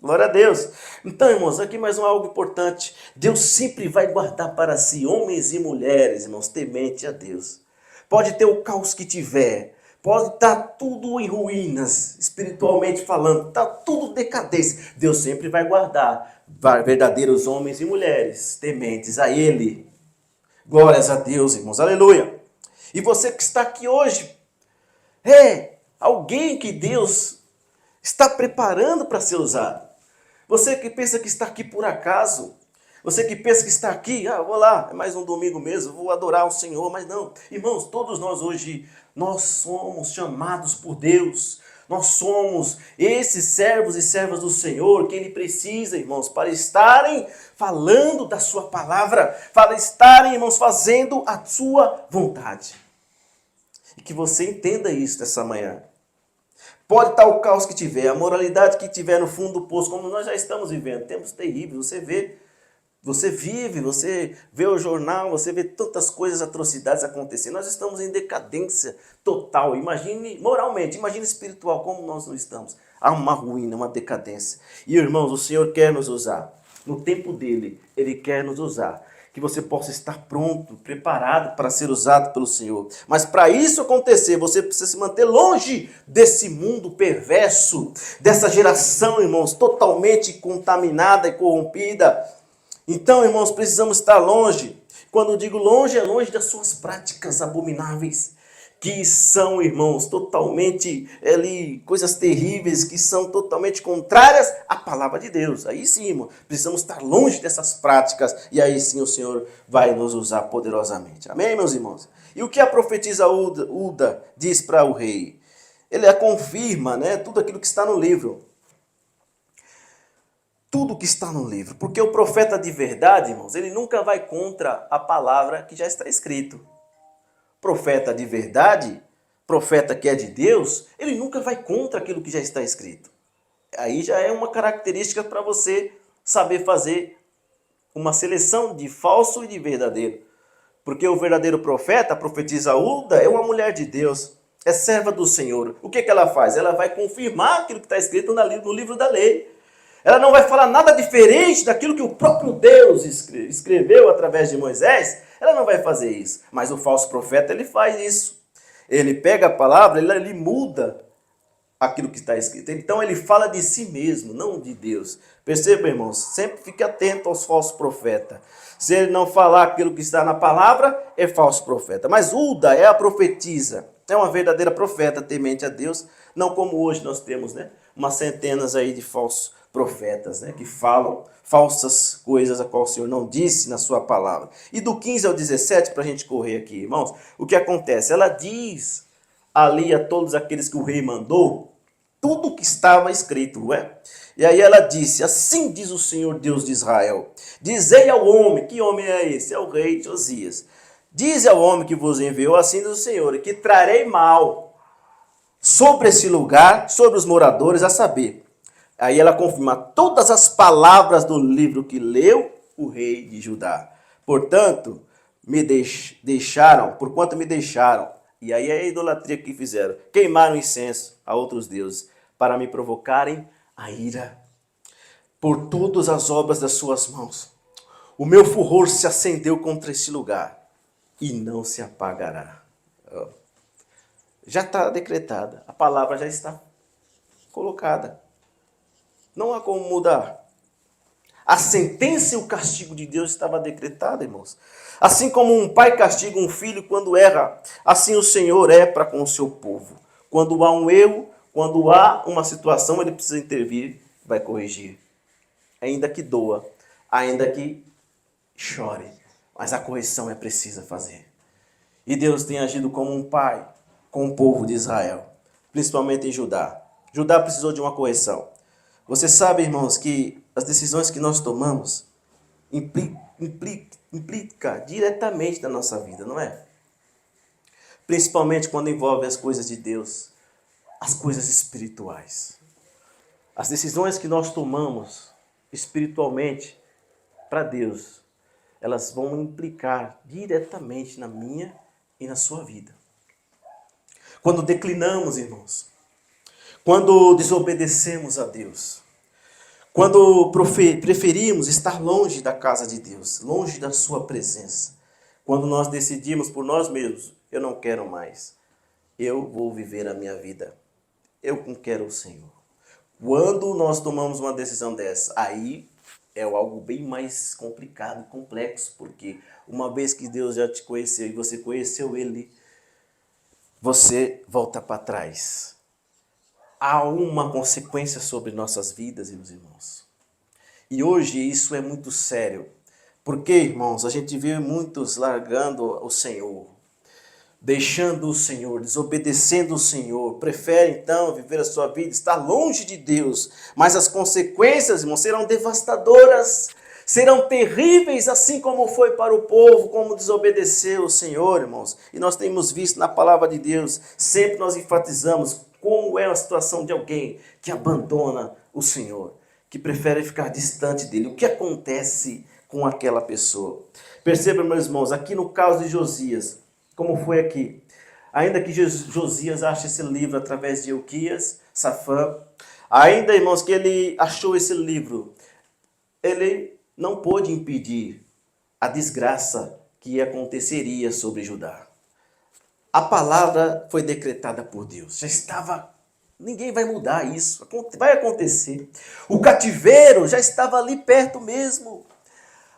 Glória a Deus. Então, irmãos, aqui mais algo importante. Deus sempre vai guardar para si homens e mulheres, irmãos, temente a Deus. Pode ter o caos que tiver. Pode estar tudo em ruínas, espiritualmente falando. Está tudo decadência. Deus sempre vai guardar verdadeiros homens e mulheres tementes a Ele. Glórias a Deus, irmãos. Aleluia. E você que está aqui hoje, é alguém que Deus está preparando para ser usado. Você que pensa que está aqui por acaso, você que pensa que está aqui, vou lá, é mais um domingo mesmo, vou adorar o Senhor, mas não. Irmãos, todos nós hoje, nós somos chamados por Deus. Nós somos esses servos e servas do Senhor que Ele precisa, irmãos, para estarem falando da sua palavra, para estarem, irmãos, fazendo a sua vontade. E que você entenda isso nessa manhã. Pode estar o caos que tiver, a moralidade que tiver no fundo do poço, como nós já estamos vivendo, tempos terríveis, você vive, você vê o jornal, você vê tantas coisas, atrocidades acontecendo. Nós estamos em decadência total. Imagine moralmente, imagine espiritual, como nós não estamos. Há uma ruína, uma decadência. E irmãos, o Senhor quer nos usar. No tempo dele, Ele quer nos usar. Que você possa estar pronto, preparado para ser usado pelo Senhor. Mas para isso acontecer, você precisa se manter longe desse mundo perverso, dessa geração, irmãos, totalmente contaminada e corrompida. Então, irmãos, precisamos estar longe. Quando eu digo longe, é longe das suas práticas abomináveis, que são, irmãos, totalmente coisas terríveis, que são totalmente contrárias à palavra de Deus. Aí sim, irmão, precisamos estar longe dessas práticas, e aí sim o Senhor vai nos usar poderosamente. Amém, meus irmãos? E o que a profetisa Uda diz para o rei? Ele confirma, né, tudo aquilo que está no livro. Tudo que está no livro. Porque o profeta de verdade, irmãos, ele nunca vai contra a palavra que já está escrito. Profeta de verdade, profeta que é de Deus, ele nunca vai contra aquilo que já está escrito. Aí já é uma característica para você saber fazer uma seleção de falso e de verdadeiro. Porque o verdadeiro profeta, a profetisa Uda, é uma mulher de Deus, é serva do Senhor. O que ela faz? Ela vai confirmar aquilo que está escrito no livro da lei. Ela não vai falar nada diferente daquilo que o próprio Deus escreveu através de Moisés. Ela não vai fazer isso. Mas o falso profeta, ele faz isso. Ele pega a palavra, ele muda aquilo que está escrito. Então ele fala de si mesmo, não de Deus. Perceba, irmãos, sempre fique atento aos falsos profetas. Se ele não falar aquilo que está na palavra, é falso profeta. Mas Uda é a profetisa. É uma verdadeira profeta, temente a Deus. Não como hoje nós temos, né? Umas centenas aí de falsos profetas, né, que falam falsas coisas a qual o Senhor não disse na sua palavra. E do 15 ao 17, para a gente correr aqui, irmãos, o que acontece? Ela diz ali a todos aqueles que o rei mandou, tudo que estava escrito, não é? E aí ela disse, assim diz o Senhor Deus de Israel, dizei ao homem, que homem é esse? É o rei Josias. Dize ao homem que vos enviou, assim diz o Senhor, que trarei mal sobre esse lugar, sobre os moradores, a saber. Aí ela confirma todas as palavras do livro que leu o rei de Judá. Portanto, me deixaram, porquanto me deixaram. E aí é a idolatria que fizeram. Queimaram incenso a outros deuses para me provocarem a ira por todas as obras das suas mãos. O meu furor se acendeu contra esse lugar e não se apagará. Já está decretada, a palavra já está colocada. Não há como mudar. A sentença e o castigo de Deus estava decretada, irmãos. Assim como um pai castiga um filho quando erra, assim o Senhor é para com o seu povo. Quando há um erro, quando há uma situação, ele precisa intervir, vai corrigir. Ainda que doa, ainda que chore, mas a correção é precisa fazer. E Deus tem agido como um pai com o povo de Israel, principalmente em Judá. Judá precisou de uma correção. Você sabe, irmãos, que as decisões que nós tomamos implica diretamente na nossa vida, não é? Principalmente quando envolve as coisas de Deus, as coisas espirituais. As decisões que nós tomamos espiritualmente para Deus, elas vão implicar diretamente na minha e na sua vida. Quando declinamos, irmãos, quando desobedecemos a Deus, quando preferimos estar longe da casa de Deus, longe da sua presença, quando nós decidimos por nós mesmos, eu não quero mais, eu vou viver a minha vida, eu não quero o Senhor. Quando nós tomamos uma decisão dessa, aí é algo bem mais complicado e complexo, porque uma vez que Deus já te conheceu e você conheceu Ele, você volta para trás. Há uma consequência sobre nossas vidas, meus irmãos. E hoje isso é muito sério. Porque, irmãos, a gente vê muitos largando o Senhor, deixando o Senhor, desobedecendo o Senhor, prefere então viver a sua vida, estar longe de Deus. Mas as consequências, irmãos, serão devastadoras, serão terríveis, assim como foi para o povo, como desobedeceu o Senhor, irmãos. E nós temos visto na palavra de Deus, sempre nós enfatizamos como é a situação de alguém que abandona o Senhor, que prefere ficar distante dele. O que acontece com aquela pessoa? Perceba, meus irmãos, aqui no caso de Josias, como foi aqui. Ainda que Josias ache esse livro através de Euquias, Safã, ainda, irmãos, que ele achou esse livro, ele não pôde impedir a desgraça que aconteceria sobre Judá. A palavra foi decretada por Deus, já estava, ninguém vai mudar isso, vai acontecer. O cativeiro já estava ali perto mesmo.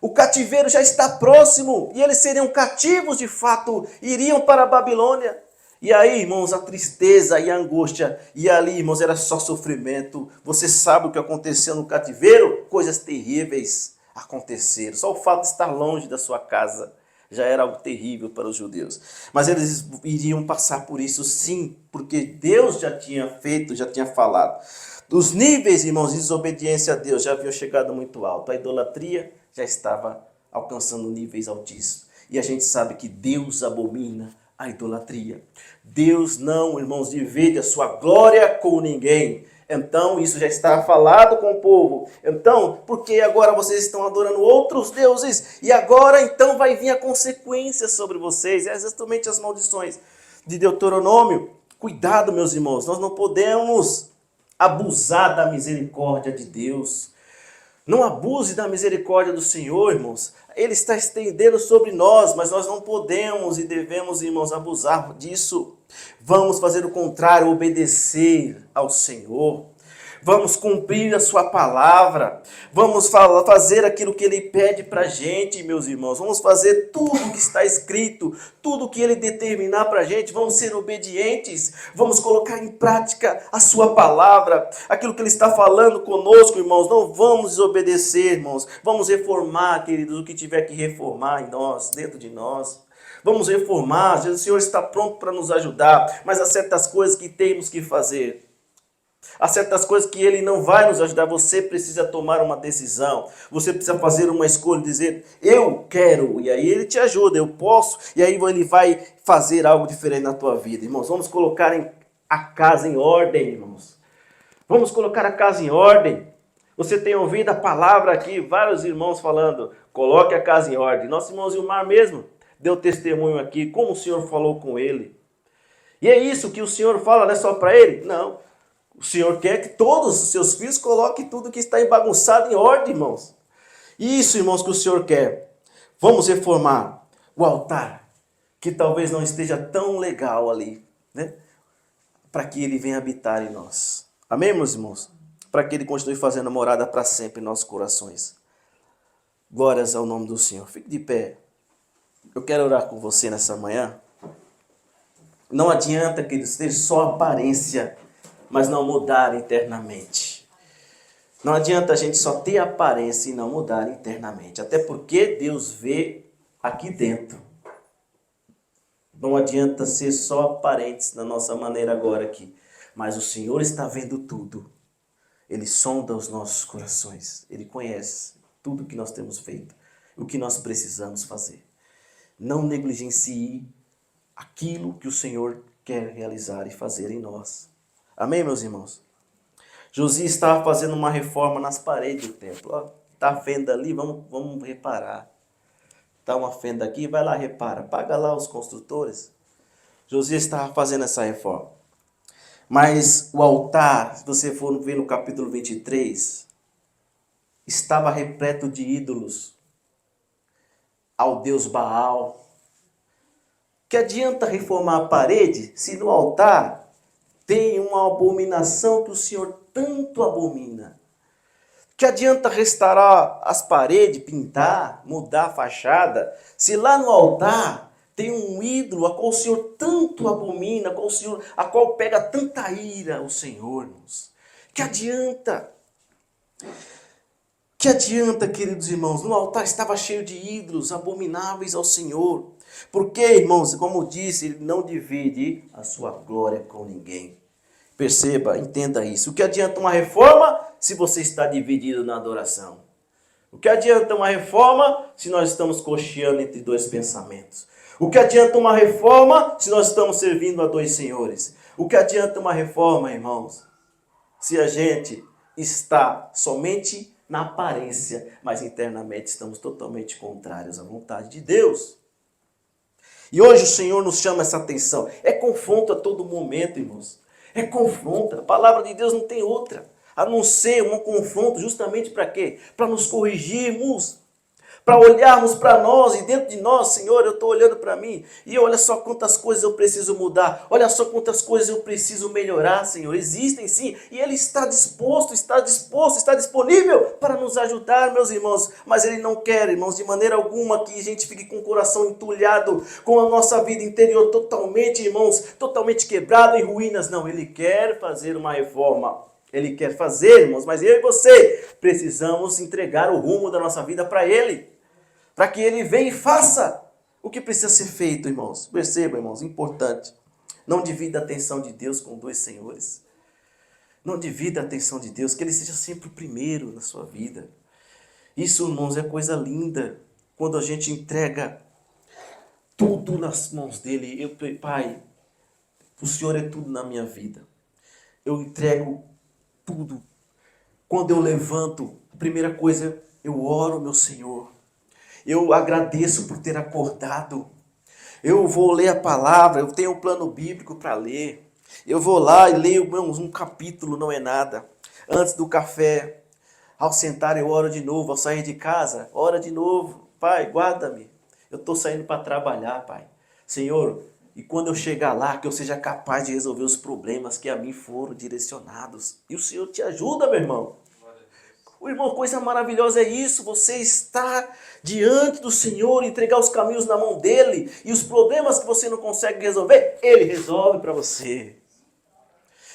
O cativeiro já está próximo e eles seriam cativos de fato, iriam para a Babilônia. E aí, irmãos, a tristeza e a angústia, e ali, irmãos, era só sofrimento. Você sabe o que aconteceu no cativeiro? Coisas terríveis aconteceram. Só o fato de estar longe da sua casa já era algo terrível para os judeus. Mas eles iriam passar por isso sim, porque Deus já tinha feito, já tinha falado. Os níveis, irmãos, de desobediência a Deus já haviam chegado muito alto. A idolatria já estava alcançando níveis altíssimos. E a gente sabe que Deus abomina a idolatria. Deus não, irmãos, divide a sua glória com ninguém. Então, isso já está falado com o povo. Então, por que agora vocês estão adorando outros deuses? E agora, então, vai vir a consequência sobre vocês. É exatamente as maldições de Deuteronômio. Cuidado, meus irmãos, nós não podemos abusar da misericórdia de Deus. Não abuse da misericórdia do Senhor, irmãos. Ele está estendendo sobre nós, mas nós não podemos e devemos, irmãos, abusar disso. Vamos fazer o contrário, obedecer ao Senhor. Vamos cumprir a sua palavra. Vamos fazer aquilo que Ele pede para a gente, meus irmãos. Vamos fazer tudo que está escrito, tudo que Ele determinar para a gente. Vamos ser obedientes. Vamos colocar em prática a sua palavra. Aquilo que Ele está falando conosco, irmãos. Não vamos desobedecer, irmãos. Vamos reformar, queridos, o que tiver que reformar em nós, dentro de nós. Vamos reformar. O Senhor está pronto para nos ajudar. Mas há certas coisas que temos que fazer. Há certas coisas que Ele não vai nos ajudar. Você precisa tomar uma decisão. Você precisa fazer uma escolha, dizer, eu quero. E aí Ele te ajuda, eu posso. E aí Ele vai fazer algo diferente na tua vida. Irmãos, vamos colocar a casa em ordem, irmãos. Vamos colocar a casa em ordem. Você tem ouvido a palavra aqui, vários irmãos falando, coloque a casa em ordem. Nosso irmão Zilmar mesmo deu testemunho aqui, como o Senhor falou com ele. E é isso que o Senhor fala, não é só para ele? Não. O Senhor quer que todos os seus filhos coloquem tudo que está bagunçado em ordem, irmãos. Isso, irmãos, que o Senhor quer. Vamos reformar o altar, que talvez não esteja tão legal ali, né? Para que Ele venha habitar em nós. Amém, meus irmãos? Para que Ele continue fazendo morada para sempre em nossos corações. Glórias ao nome do Senhor. Fique de pé. Eu quero orar com você nessa manhã. Não adianta que eles tenham só aparência, mas não mudar internamente. Não adianta a gente só ter aparência e não mudar internamente. Até porque Deus vê aqui dentro. Não adianta ser só aparentes na nossa maneira agora aqui. Mas o Senhor está vendo tudo. Ele sonda os nossos corações. Ele conhece tudo que nós temos feito. O que nós precisamos fazer. Não negligencie aquilo que o Senhor quer realizar e fazer em nós. Amém, meus irmãos? Josias estava fazendo uma reforma nas paredes do templo. Está a fenda ali, vamos reparar. Está uma fenda aqui, vai lá, repara. Paga lá os construtores. Josias estava fazendo essa reforma. Mas o altar, se você for ver no capítulo 23, estava repleto de ídolos ao deus Baal. Que adianta reformar a parede se no altar tem uma abominação que o Senhor tanto abomina? Que adianta restaurar as paredes, pintar, mudar a fachada, se lá no altar tem um ídolo a qual o Senhor tanto abomina, a qual pega tanta ira o Senhor, irmãos? Que adianta? Que adianta, queridos irmãos? No altar estava cheio de ídolos abomináveis ao Senhor. Porque, irmãos, como disse, Ele não divide a sua glória com ninguém. Perceba, entenda isso. O que adianta uma reforma se você está dividido na adoração? O que adianta uma reforma se nós estamos cocheando entre dois pensamentos? O que adianta uma reforma se nós estamos servindo a dois senhores? O que adianta uma reforma, irmãos, se a gente está somente na aparência, mas internamente estamos totalmente contrários à vontade de Deus? E hoje o Senhor nos chama essa atenção. É confronto a todo momento, irmãos. É confronto. A palavra de Deus não tem outra a não ser um confronto justamente para quê? Para nos corrigirmos. Para olharmos para nós e dentro de nós, Senhor, eu estou olhando para mim e olha só quantas coisas eu preciso mudar, olha só quantas coisas eu preciso melhorar, Senhor. Existem sim, e Ele está disposto, está disponível para nos ajudar, meus irmãos. Mas Ele não quer, irmãos, de maneira alguma que a gente fique com o coração entulhado, com a nossa vida interior totalmente, irmãos, totalmente quebrado em ruínas. Não, Ele quer fazer uma reforma. Ele quer fazer, irmãos, mas eu e você precisamos entregar o rumo da nossa vida para Ele. Para que Ele venha e faça o que precisa ser feito, irmãos. Perceba, irmãos, importante. Não divida a atenção de Deus com dois senhores. Não divida a atenção de Deus, que Ele seja sempre o primeiro na sua vida. Isso, irmãos, é coisa linda. Quando a gente entrega tudo nas mãos dEle. Pai, o Senhor é tudo na minha vida. Eu entrego tudo. Quando eu levanto, a primeira coisa, eu oro, meu Senhor. Eu agradeço por ter acordado. Eu vou ler a palavra, eu tenho um plano bíblico para ler. Eu vou lá e leio um capítulo, não é nada. Antes do café, ao sentar eu oro de novo, ao sair de casa, ora de novo. Pai, guarda-me. Eu estou saindo para trabalhar, Pai. Senhor, e quando eu chegar lá, que eu seja capaz de resolver os problemas que a mim foram direcionados. E o Senhor te ajuda, meu irmão. O irmão, coisa maravilhosa é isso, você está diante do Senhor, entregar os caminhos na mão dEle, e os problemas que você não consegue resolver, Ele resolve para você.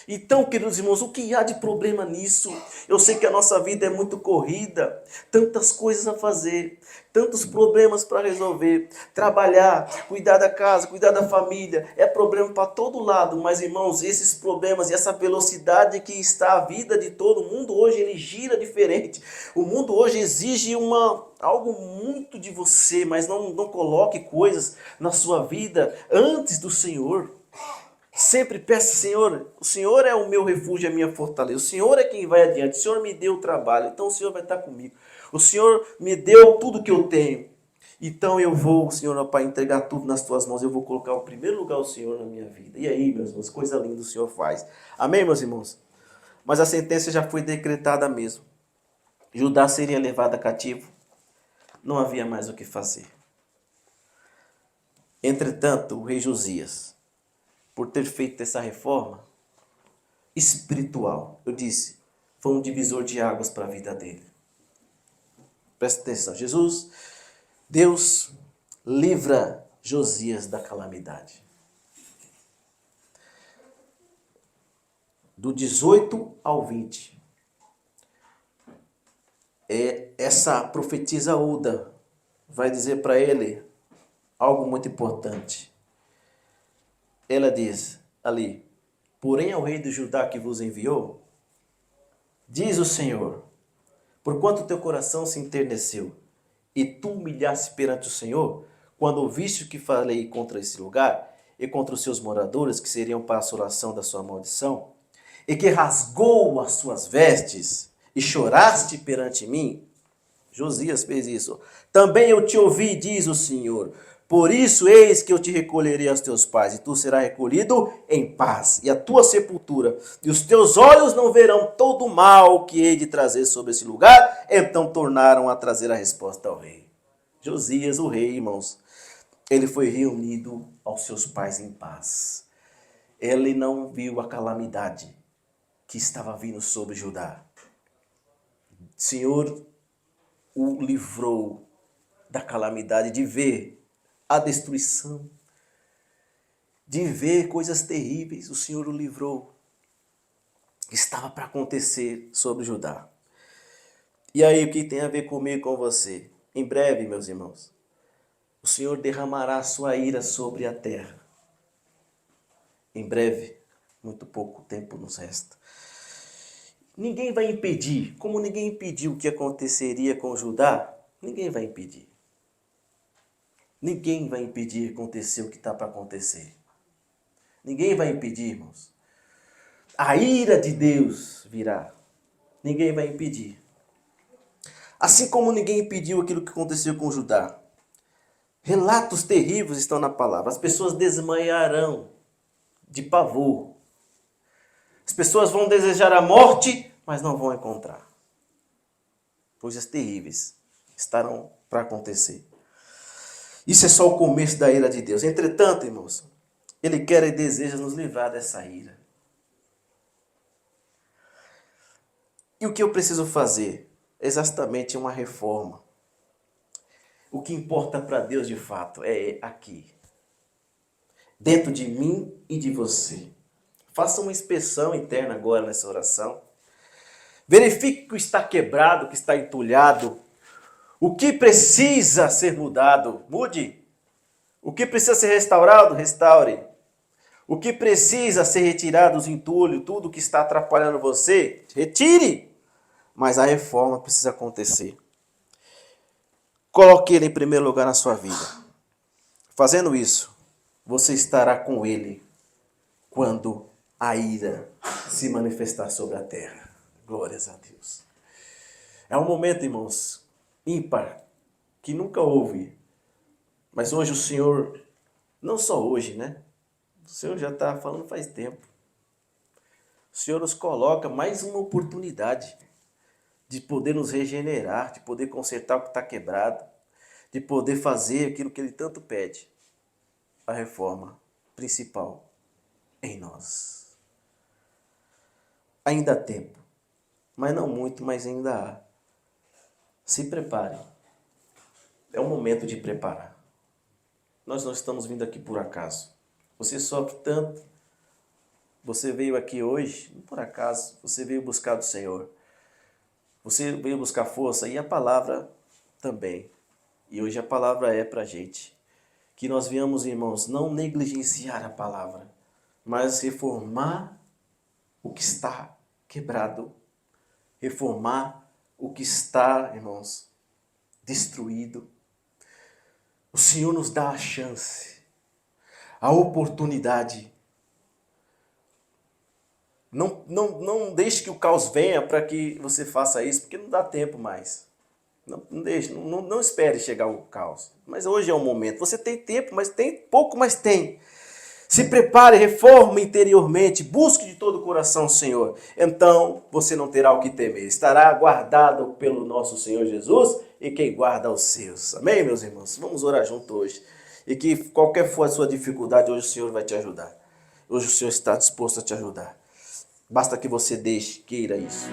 Então, queridos irmãos, o que há de problema nisso? Eu sei que a nossa vida é muito corrida, tantas coisas a fazer, tantos problemas para resolver, trabalhar, cuidar da casa, cuidar da família, é problema para todo lado, mas irmãos, esses problemas e essa velocidade que está a vida de todo mundo hoje, ele gira diferente. O mundo hoje exige algo muito de você, mas não coloque coisas na sua vida antes do Senhor. Sempre peça, Senhor, o Senhor é o meu refúgio, a minha fortaleza. O Senhor é quem vai adiante. O Senhor me deu o trabalho, então o Senhor vai estar comigo. O Senhor me deu tudo que eu tenho. Então eu vou, Senhor, ó Pai, entregar tudo nas tuas mãos. Eu vou colocar o primeiro lugar o Senhor na minha vida. E aí, meus irmãos, coisa linda o Senhor faz. Amém, meus irmãos? Mas a sentença já foi decretada mesmo. Judá seria levado cativo. Não havia mais o que fazer. Entretanto, o rei Josias, por ter feito essa reforma espiritual, eu disse, foi um divisor de águas para a vida dele. Presta atenção, Deus livra Josias da calamidade. Do 18 ao 20. Essa profetisa Uda vai dizer para ele algo muito importante. Ela diz ali, porém ao rei de Judá que vos enviou, diz o Senhor, porquanto teu coração se enterneceu, e tu humilhaste perante o Senhor, quando ouviste o que falei contra esse lugar, e contra os seus moradores, que seriam para a assolação da sua maldição, e que rasgou as suas vestes, e choraste perante mim, Josias fez isso. Também eu te ouvi, diz o Senhor. Por isso, eis que eu te recolherei aos teus pais, e tu serás recolhido em paz, e a tua sepultura, e os teus olhos não verão todo o mal que hei de trazer sobre esse lugar. Então tornaram a trazer a resposta ao rei. Josias, o rei, irmãos, ele foi reunido aos seus pais em paz. Ele não viu a calamidade que estava vindo sobre Judá. O Senhor o livrou da calamidade, de ver a destruição, de ver coisas terríveis. O Senhor o livrou. Estava para acontecer sobre Judá. E aí, o que tem a ver comigo e com você? Em breve, meus irmãos, o Senhor derramará a sua ira sobre a terra. Em breve, muito pouco tempo nos resta. Ninguém vai impedir, como ninguém impediu o que aconteceria com Judá, ninguém vai impedir. Ninguém vai impedir acontecer o que está para acontecer. Ninguém vai impedir, irmãos. A ira de Deus virá. Ninguém vai impedir. Assim como ninguém impediu aquilo que aconteceu com Judá. Relatos terríveis estão na palavra. As pessoas desmaiarão de pavor. As pessoas vão desejar a morte, mas não vão encontrar. Coisas terríveis estarão para acontecer. Isso é só o começo da ira de Deus. Entretanto, irmãos, Ele quer e deseja nos livrar dessa ira. E o que eu preciso fazer? Exatamente uma reforma. O que importa para Deus de fato é aqui. Dentro de mim e de você. Faça uma inspeção interna agora nessa oração. Verifique o que está quebrado, o que está entulhado. O que precisa ser mudado, mude. O que precisa ser restaurado, restaure. O que precisa ser retirado, os entulhos, tudo que está atrapalhando você, retire. Mas a reforma precisa acontecer. Coloque Ele em primeiro lugar na sua vida. Fazendo isso, você estará com Ele quando a ira se manifestar sobre a terra. Glórias a Deus. É um momento, irmãos, ímpar, que nunca houve. Mas hoje o Senhor, não só hoje, né? O Senhor já está falando faz tempo. O Senhor nos coloca mais uma oportunidade de poder nos regenerar, de poder consertar o que está quebrado, de poder fazer aquilo que Ele tanto pede. A reforma principal em nós. Ainda há tempo, mas não muito, mas ainda há. Se prepare. É o momento de preparar. Nós não estamos vindo aqui por acaso. Você sofre tanto Você veio aqui hoje, não por acaso, você veio buscar do Senhor. Você veio buscar força e a palavra também. E hoje a palavra é para a gente. Que nós viemos, irmãos, não negligenciar a palavra, mas reformar o que está quebrado. Reformar o que está, irmãos, destruído. O Senhor nos dá a chance, a oportunidade. Não deixe que o caos venha para que você faça isso, porque não dá tempo mais. Não deixe, não espere chegar o caos. Mas hoje é o momento. Você tem tempo, mas tem pouco, mas tem. Se prepare, reforme interiormente, busque de todo o coração o Senhor. Então você não terá o que temer. Estará guardado pelo nosso Senhor Jesus e quem guarda os seus. Amém, meus irmãos? Vamos orar junto hoje. E que qualquer for a sua dificuldade, hoje o Senhor vai te ajudar. Hoje o Senhor está disposto a te ajudar. Basta que você deixe, queira isso.